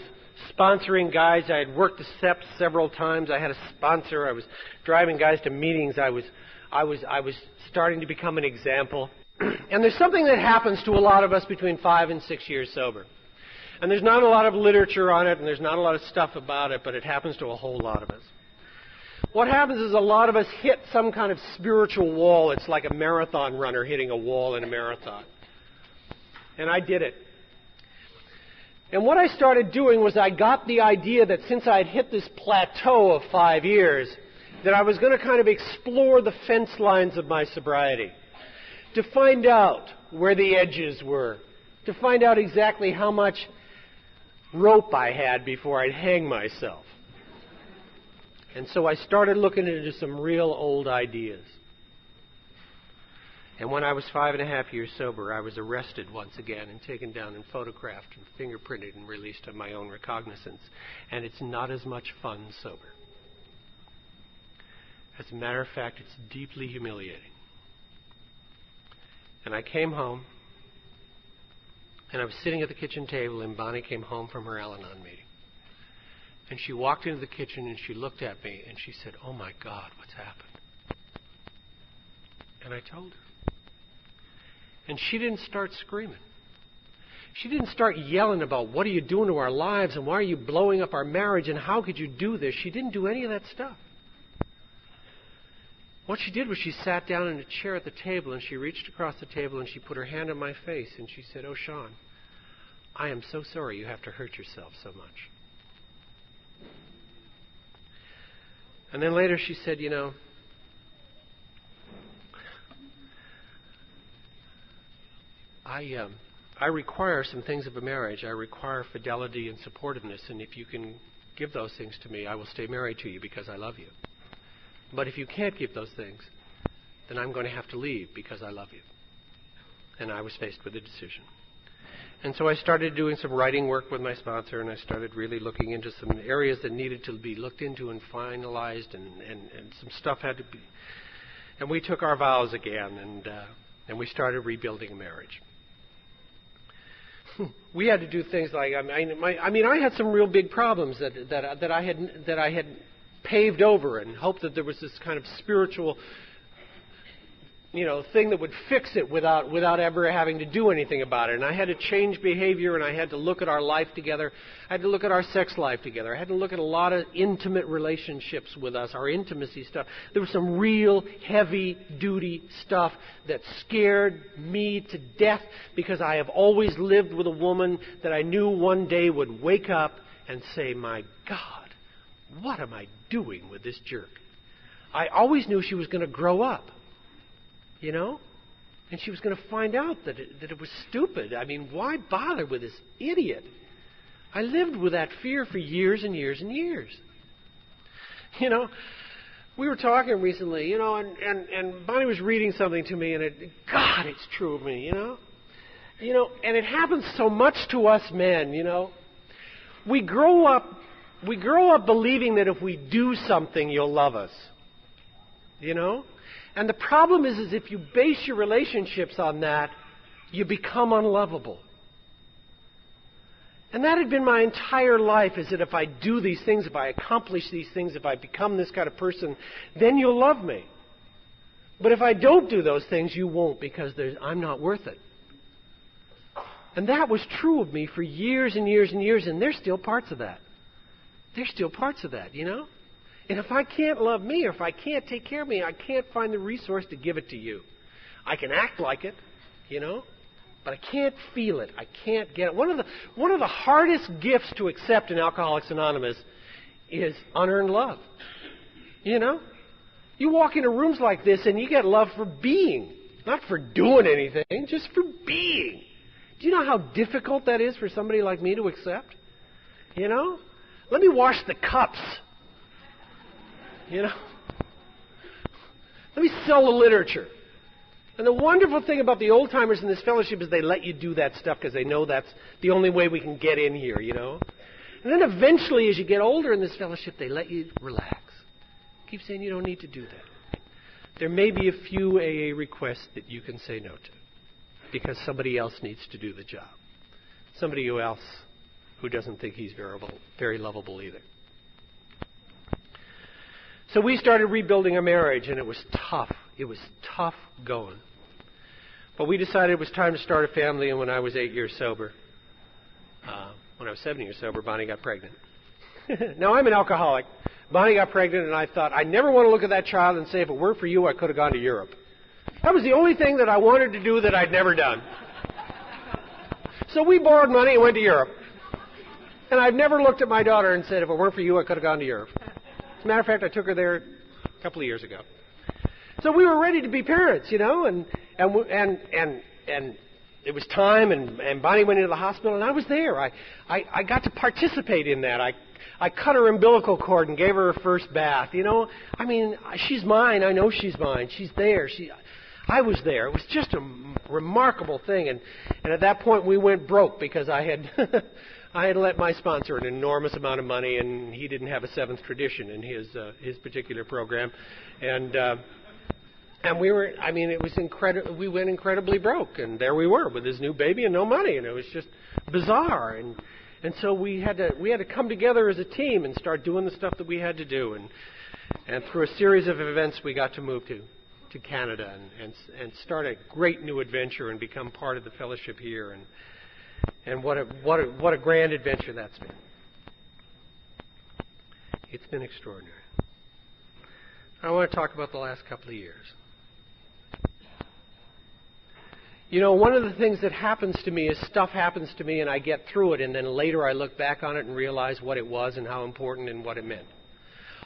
sponsoring guys. I had worked the steps several times. I had a sponsor. I was driving guys to meetings. I was starting to become an example. And there's something that happens to a lot of us between 5 and 6 years sober. And there's not a lot of literature on it, and there's not a lot of stuff about it, but it happens to a whole lot of us. What happens is a lot of us hit some kind of spiritual wall. It's like a marathon runner hitting a wall in a marathon. And I did it. And what I started doing was I got the idea that since I had hit this plateau of 5 years, that I was going to kind of explore the fence lines of my sobriety, to find out where the edges were, to find out exactly how much rope I had before I'd hang myself. And so I started looking into some real old ideas. And when I was 5.5 years sober, I was arrested once again and taken down and photographed and fingerprinted and released on my own recognizance. And it's not as much fun sober. As a matter of fact, it's deeply humiliating. And I came home, and I was sitting at the kitchen table, and Bonnie came home from her Al-Anon meeting. And she walked into the kitchen, and she looked at me, and she said, "Oh, my God, what's happened?" And I told her. And she didn't start screaming. She didn't start yelling about, "What are you doing to our lives, and why are you blowing up our marriage, and how could you do this?" She didn't do any of that stuff. What she did was she sat down in a chair at the table, and she reached across the table, and she put her hand on my face, and she said, "Oh, Sean, I am so sorry you have to hurt yourself so much." And then later she said, "You know, I require some things of a marriage. I require fidelity and supportiveness, and if you can give those things to me, I will stay married to you because I love you. But if you can't give those things, then I'm going to have to leave because I love you." And I was faced with a decision. And so I started doing some writing work with my sponsor, and I started really looking into some areas that needed to be looked into and finalized, and some stuff had to be... And we took our vows again, and we started rebuilding a marriage. We had to do things like, I had some real big problems that I had paved over and hoped that there was this kind of spiritual, thing that would fix it without ever having to do anything about it. And I had to change behavior, and I had to look at our life together. I had to look at our sex life together. I had to look at a lot of intimate relationships with us, our intimacy stuff. There was some real heavy-duty stuff that scared me to death because I have always lived with a woman that I knew one day would wake up and say, "My God, what am I doing with this jerk?" I always knew she was going to grow up. And she was going to find out that it was stupid. I mean, why bother with this idiot? I lived with that fear for years and years and years. We were talking recently, and Bonnie was reading something to me, and God, it's true of me, and it happens so much to us men, We grow up believing that if we do something, you'll love us, And the problem is if you base your relationships on that, you become unlovable. And that had been my entire life, is that if I do these things, if I accomplish these things, if I become this kind of person, then you'll love me. But if I don't do those things, you won't, because I'm not worth it. And that was true of me for years and years and years, and there's still parts of that. There's still parts of that, And if I can't love me, or if I can't take care of me, I can't find the resource to give it to you. I can act like it, but I can't feel it. I can't get it. One of the hardest gifts to accept in Alcoholics Anonymous is unearned love. You walk into rooms like this and you get love for being, not for doing anything, just for being. Do you know how difficult that is for somebody like me to accept? Let me wash the cups. Let me sell the literature. And the wonderful thing about the old-timers in this fellowship is they let you do that stuff because they know that's the only way we can get in here, And then eventually, as you get older in this fellowship, they let you relax. Keep saying you don't need to do that. There may be a few AA requests that you can say no to because somebody else needs to do the job. Somebody else who doesn't think he's very lovable either. So we started rebuilding our marriage, and it was tough. It was tough going. But we decided it was time to start a family, and when I was 8 years sober, when I was 7 years sober, Bonnie got pregnant. Now, I'm an alcoholic. Bonnie got pregnant, and I thought, I never want to look at that child and say, if it weren't for you, I could have gone to Europe. That was the only thing that I wanted to do that I'd never done. So we borrowed money and went to Europe. And I've never looked at my daughter and said, if it weren't for you, I could have gone to Europe. As a matter of fact, I took her there a couple of years ago. So we were ready to be parents, and it was time, and Bonnie went into the hospital, and I was there. I got to participate in that. I cut her umbilical cord and gave her her first bath. She's mine. I know she's mine. She's there. I was there. It was just a remarkable thing, and at that point we went broke because I had I had let my sponsor an enormous amount of money, and he didn't have a seventh tradition in his particular program, and we were. It was incredible. We went incredibly broke, and there we were with his new baby and no money, and it was just bizarre. And so we had to come together as a team and start doing the stuff that we had to do, and through a series of events, we got to move to Canada and start a great new adventure and become part of the fellowship here, and what a grand adventure that's been. It's been extraordinary. I want to talk about the last couple of years. One of the things that happens to me is stuff happens to me and I get through it, and then later I look back on it and realize what it was and how important and what it meant.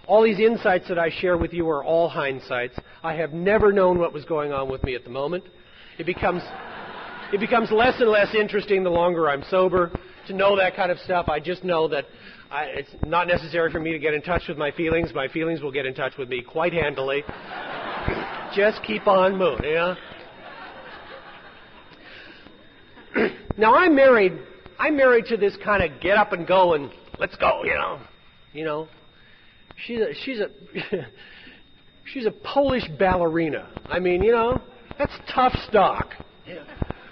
All these insights that I share with you are all hindsights. I have never known what was going on with me at the moment. It becomes less and less interesting the longer I'm sober to know that kind of stuff. I just know that it's not necessary for me to get in touch with my feelings. My feelings will get in touch with me quite handily. Just keep on moving, Now I'm married to this kind of get up and go and let's go, She's a Polish ballerina. That's tough stock.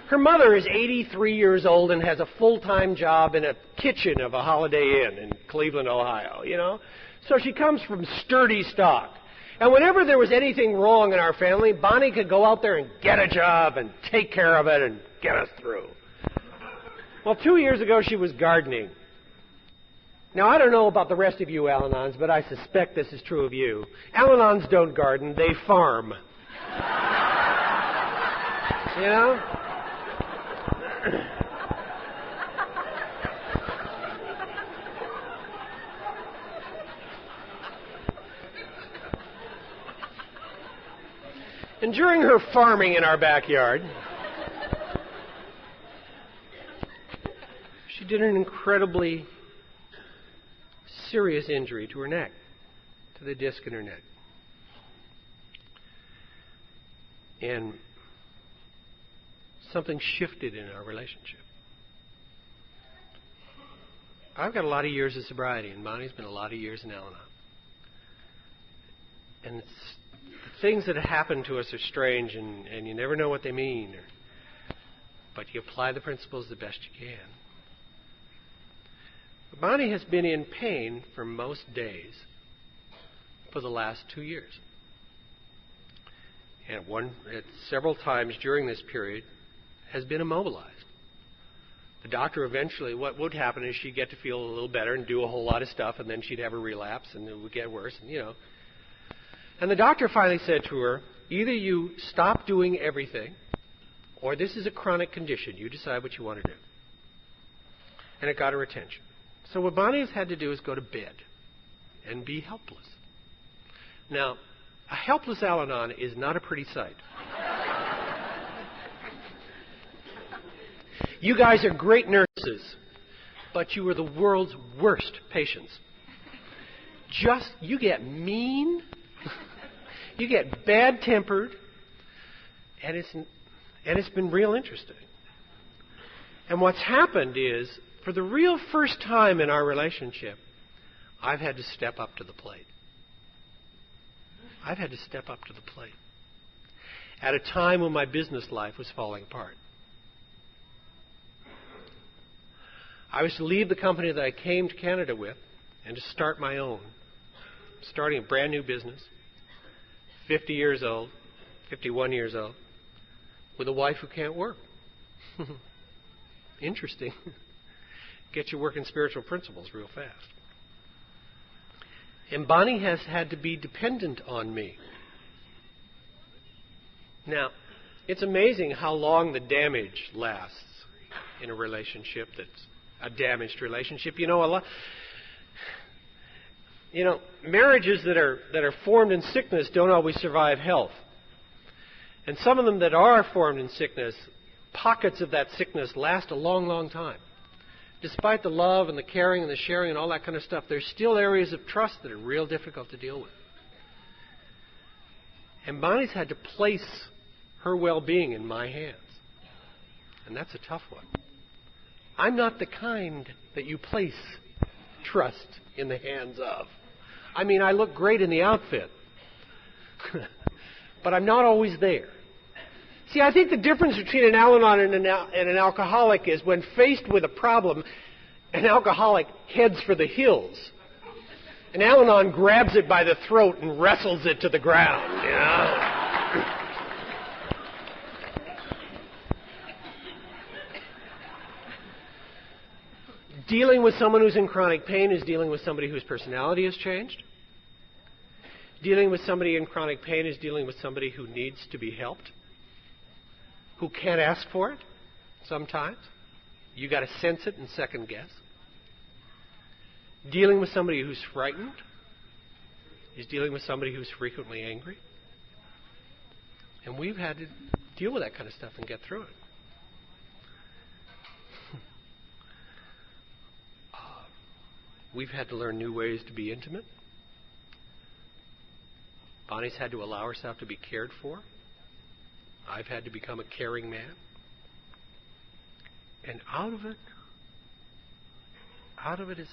Her mother is 83 years old and has a full-time job in a kitchen of a Holiday Inn in Cleveland, Ohio, So she comes from sturdy stock. And whenever there was anything wrong in our family, Bonnie could go out there and get a job and take care of it and get us through. Well, 2 years ago, she was gardening. Now, I don't know about the rest of you Al-Anons, but I suspect this is true of you. Al-Anons don't garden, they farm. And during her farming in our backyard, she did an incredibly serious injury to her neck, to the disc in her neck. And something shifted in our relationship. I've got a lot of years of sobriety, and Bonnie's been a lot of years in Al-Anon. And the things that happen to us are strange, and you never know what they mean. But you apply the principles the best you can. But Bonnie has been in pain for most days for the last 2 years. And several times during this period has been immobilized. The doctor eventually, what would happen is she'd get to feel a little better and do a whole lot of stuff, and then she'd have a relapse, and it would get worse, and. And the doctor finally said to her, either you stop doing everything, or this is a chronic condition. You decide what you want to do. And it got her attention. So what Bonnie has had to do is go to bed and be helpless. Now, a helpless Al-Anon is not a pretty sight. You guys are great nurses, but you are the world's worst patients. You get mean, you get bad-tempered, and it's been real interesting. And what's happened is, for the real first time in our relationship, I've had to step up to the plate. I've had to step up to the plate at a time when my business life was falling apart. I was to leave the company that I came to Canada with and to start my own, starting a brand new business, 50 years old, 51 years old, with a wife who can't work. Interesting. Get you working spiritual principles real fast. And Bonnie has had to be dependent on me. Now, it's amazing how long the damage lasts in a relationship that's a damaged relationship. Marriages that are formed in sickness don't always survive health. And some of them that are formed in sickness, pockets of that sickness last a long, long time. Despite the love and the caring and the sharing and all that kind of stuff, there's still areas of trust that are real difficult to deal with. And Bonnie's had to place her well-being in my hands. And that's a tough one. I'm not the kind that you place trust in the hands of. I mean, I look great in the outfit, but I'm not always there. See, I think the difference between an Al-Anon and an alcoholic is when faced with a problem, an alcoholic heads for the hills. An Al-Anon grabs it by the throat and wrestles it to the ground. Dealing with someone who's in chronic pain is dealing with somebody whose personality has changed. Dealing with somebody in chronic pain is dealing with somebody who needs to be helped, who can't ask for it sometimes. You got to sense it and second guess. Dealing with somebody who's frightened is dealing with somebody who's frequently angry. And we've had to deal with that kind of stuff and get through it. We've had to learn new ways to be intimate. Bonnie's had to allow herself to be cared for. I've had to become a caring man. And out of it has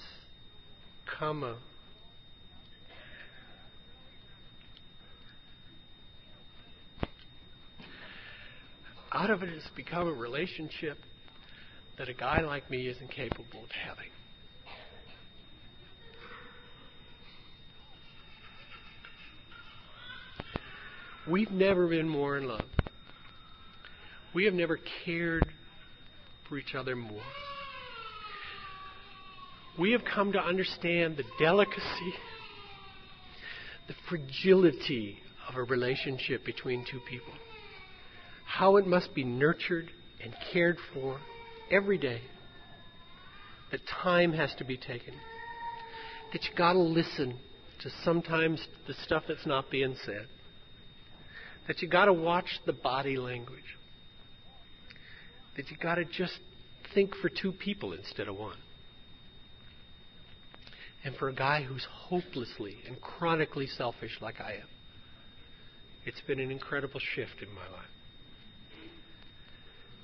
come become a relationship that a guy like me isn't capable of having. We've never been more in love. We have never cared for each other more. We have come to understand the delicacy, the fragility of a relationship between two people. How it must be nurtured and cared for every day. That time has to be taken. That you got to listen to sometimes the stuff that's not being said. That you got to watch the body language. That you got to just think for two people instead of one. And for a guy who's hopelessly and chronically selfish like I am, it's been an incredible shift in my life.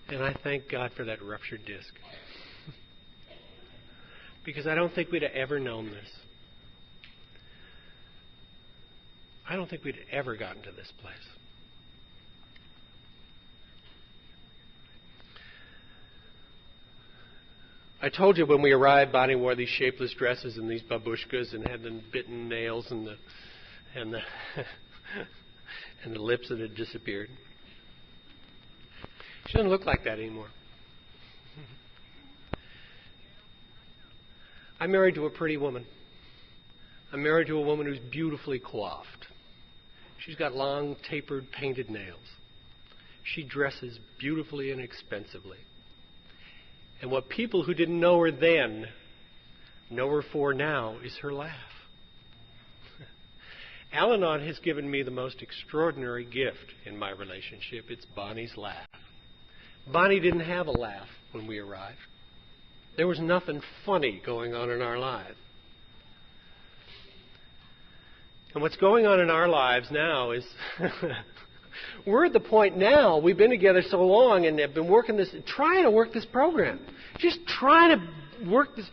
And I thank God for that ruptured disc. Because I don't think we'd have ever known this. I don't think we'd have ever gotten to this place. I told you when we arrived, Bonnie wore these shapeless dresses and these babushkas and had the bitten nails and the and the lips that had disappeared. She doesn't look like that anymore. I'm married to a pretty woman. I'm married to a woman who's beautifully coiffed. She's got long, tapered, painted nails. She dresses beautifully and expensively. And what people who didn't know her then know her for now is her laugh. Al-Anon has given me the most extraordinary gift in my relationship. It's Bonnie's laugh. Bonnie didn't have a laugh when we arrived. There was nothing funny going on in our lives. And what's going on in our lives now is we're at the point now, we've been together so long and have been trying to work this program. Just trying to work this,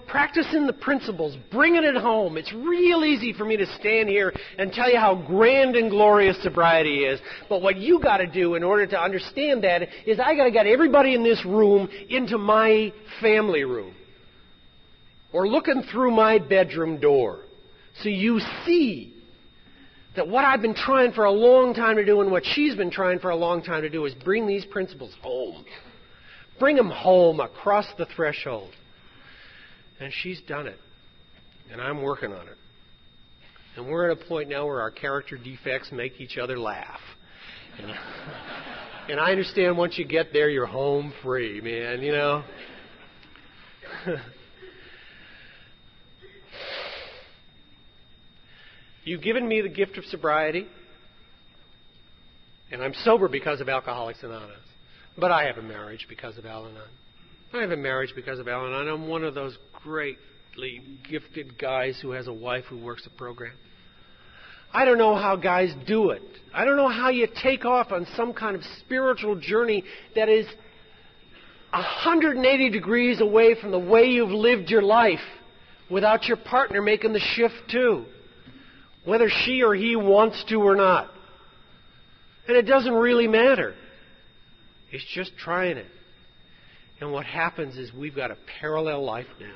practicing the principles, bringing it home. It's real easy for me to stand here and tell you how grand and glorious sobriety is. But what you got to do in order to understand that is I got to get everybody in this room into my family room. Or looking through my bedroom door. So you see that what I've been trying for a long time to do and what she's been trying for a long time to do is bring these principles home. Bring them home across the threshold. And she's done it. And I'm working on it. And we're at a point now where our character defects make each other laugh. And I understand once you get there, you're home free, man, You've given me the gift of sobriety, and I'm sober because of Alcoholics Anonymous. But I have a marriage because of Al-Anon. I have a marriage because of Al-Anon. I'm one of those greatly gifted guys who has a wife who works the program. I don't know how guys do it. I don't know how you take off on some kind of spiritual journey that is 180 degrees away from the way you've lived your life without your partner making the shift too. Whether she or he wants to or not. And it doesn't really matter. It's just trying it. And what happens is we've got a parallel life now.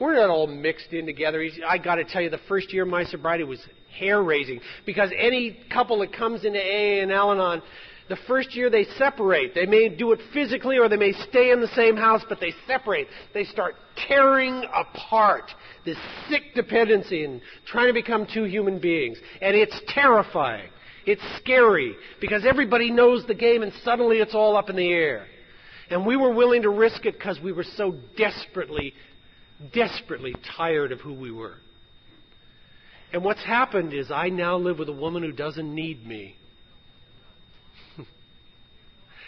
We're not all mixed in together. I got to tell you, the first year of my sobriety was hair-raising. Because any couple that comes into AA and Al-Anon, the first year they separate. They may do it physically or they may stay in the same house, but they separate. They start tearing apart this sick dependency and trying to become two human beings. And it's terrifying. It's scary because everybody knows the game and suddenly it's all up in the air. And we were willing to risk it because we were so desperately tired of who we were. And what's happened is I now live with a woman who doesn't need me.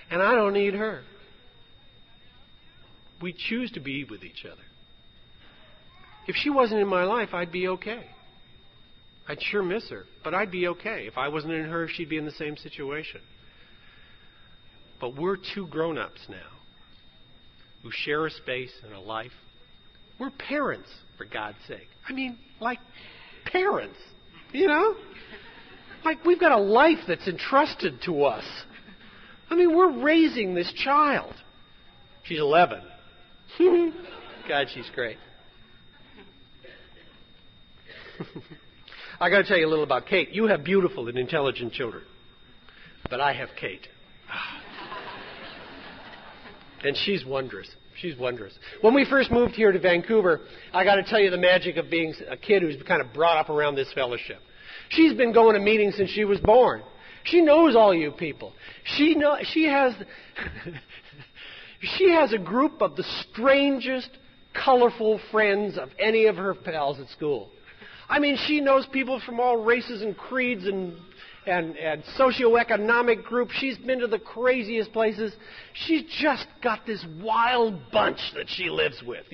And I don't need her. We choose to be with each other. If she wasn't in my life, I'd be okay. I'd sure miss her, but I'd be okay. If I wasn't in her, she'd be in the same situation. But we're two grown-ups now who share a space and a life. We're parents, for God's sake. I mean, like parents, Like we've got a life that's entrusted to us. I mean, we're raising this child. She's 11. God, she's great. I got to tell you a little about Kate. You have beautiful and intelligent children. But I have Kate. And she's wondrous. She's wondrous. When we first moved here to Vancouver, I got to tell you the magic of being a kid who's kind of brought up around this fellowship. She's been going to meetings since she was born. She knows all you people. She has a group of the strangest, colorful friends of any of her pals at school. I mean, she knows people from all races and creeds and socioeconomic groups. She's been to the craziest places. She's just got this wild bunch that she lives with,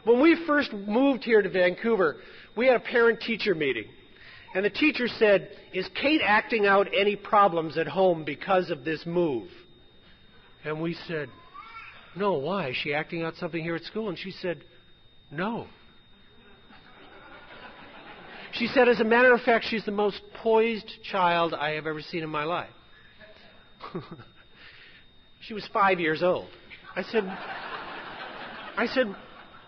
When we first moved here to Vancouver, we had a parent-teacher meeting. And the teacher said, "Is Kate acting out any problems at home because of this move?" And we said, "No, why? Is she acting out something here at school?" And she said, "No." She said, "As a matter of fact, she's the most poised child I have ever seen in my life." She was 5 years old. I said,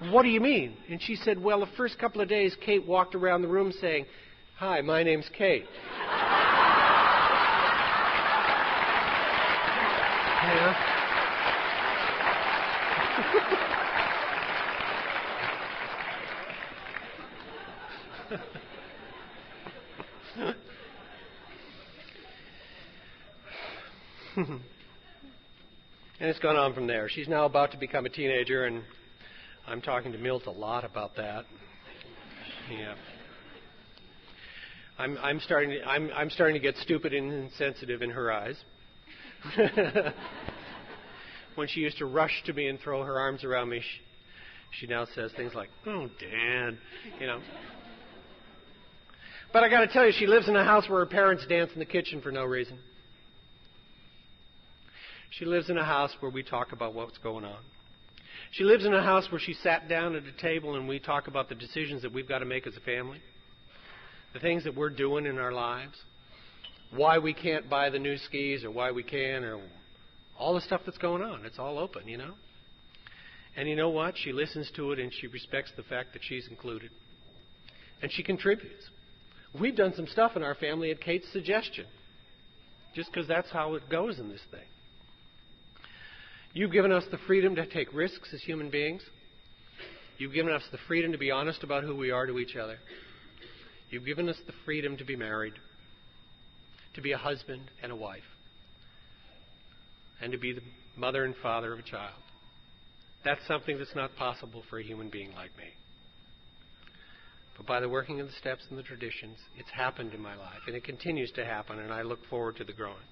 "What do you mean?" And she said, "Well, the first couple of days, Kate walked around the room saying, 'Hi, my name's Kate.'" And it's gone on from there. She's now about to become a teenager, and I'm talking to Milt a lot about that. Yeah. I'm starting to get stupid and insensitive in her eyes. When she used to rush to me and throw her arms around me, she now says things like, "Oh, Dad," you know. But I got to tell you, she lives in a house where her parents dance in the kitchen for no reason. She lives in a house where we talk about what's going on. She lives in a house where she sat down at a table and we talk about the decisions that we've got to make as a family, the things that we're doing in our lives, why we can't buy the new skis or why we can, or all the stuff that's going on. It's all open, you know. And you know what? She listens to it and she respects the fact that she's included. And she contributes. We've done some stuff in our family at Kate's suggestion, just because that's how it goes in this thing. You've given us the freedom to take risks as human beings. You've given us the freedom to be honest about who we are to each other. You've given us the freedom to be married, to be a husband and a wife, and to be the mother and father of a child. That's something that's not possible for a human being like me. But by the working of the steps and the traditions, it's happened in my life, and it continues to happen, and I look forward to the growing.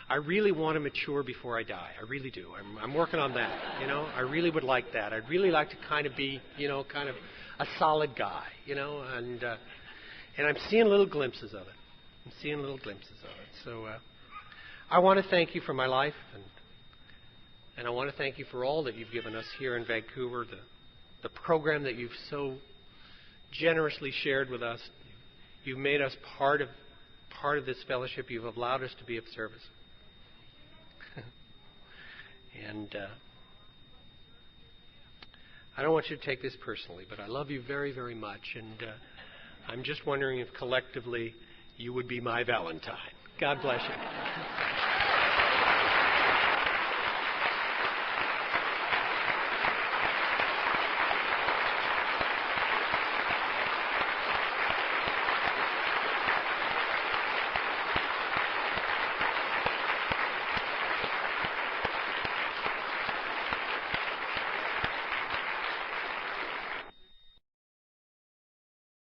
I really want to mature before I die. I really do. I'm working on that, you know. I really would like that. I'd really like to kind of be, you know, kind of a solid guy, you know, and I'm seeing little glimpses of it. I'm seeing little glimpses of it. So I want to thank you for my life, and I want to thank you for all that you've given us here in Vancouver, the program that you've so generously shared with us. You've made us part of this fellowship. You've allowed us to be of service. And I don't want you to take this personally, but I love you very, very much. And I'm just wondering if collectively you would be my Valentine. God bless you.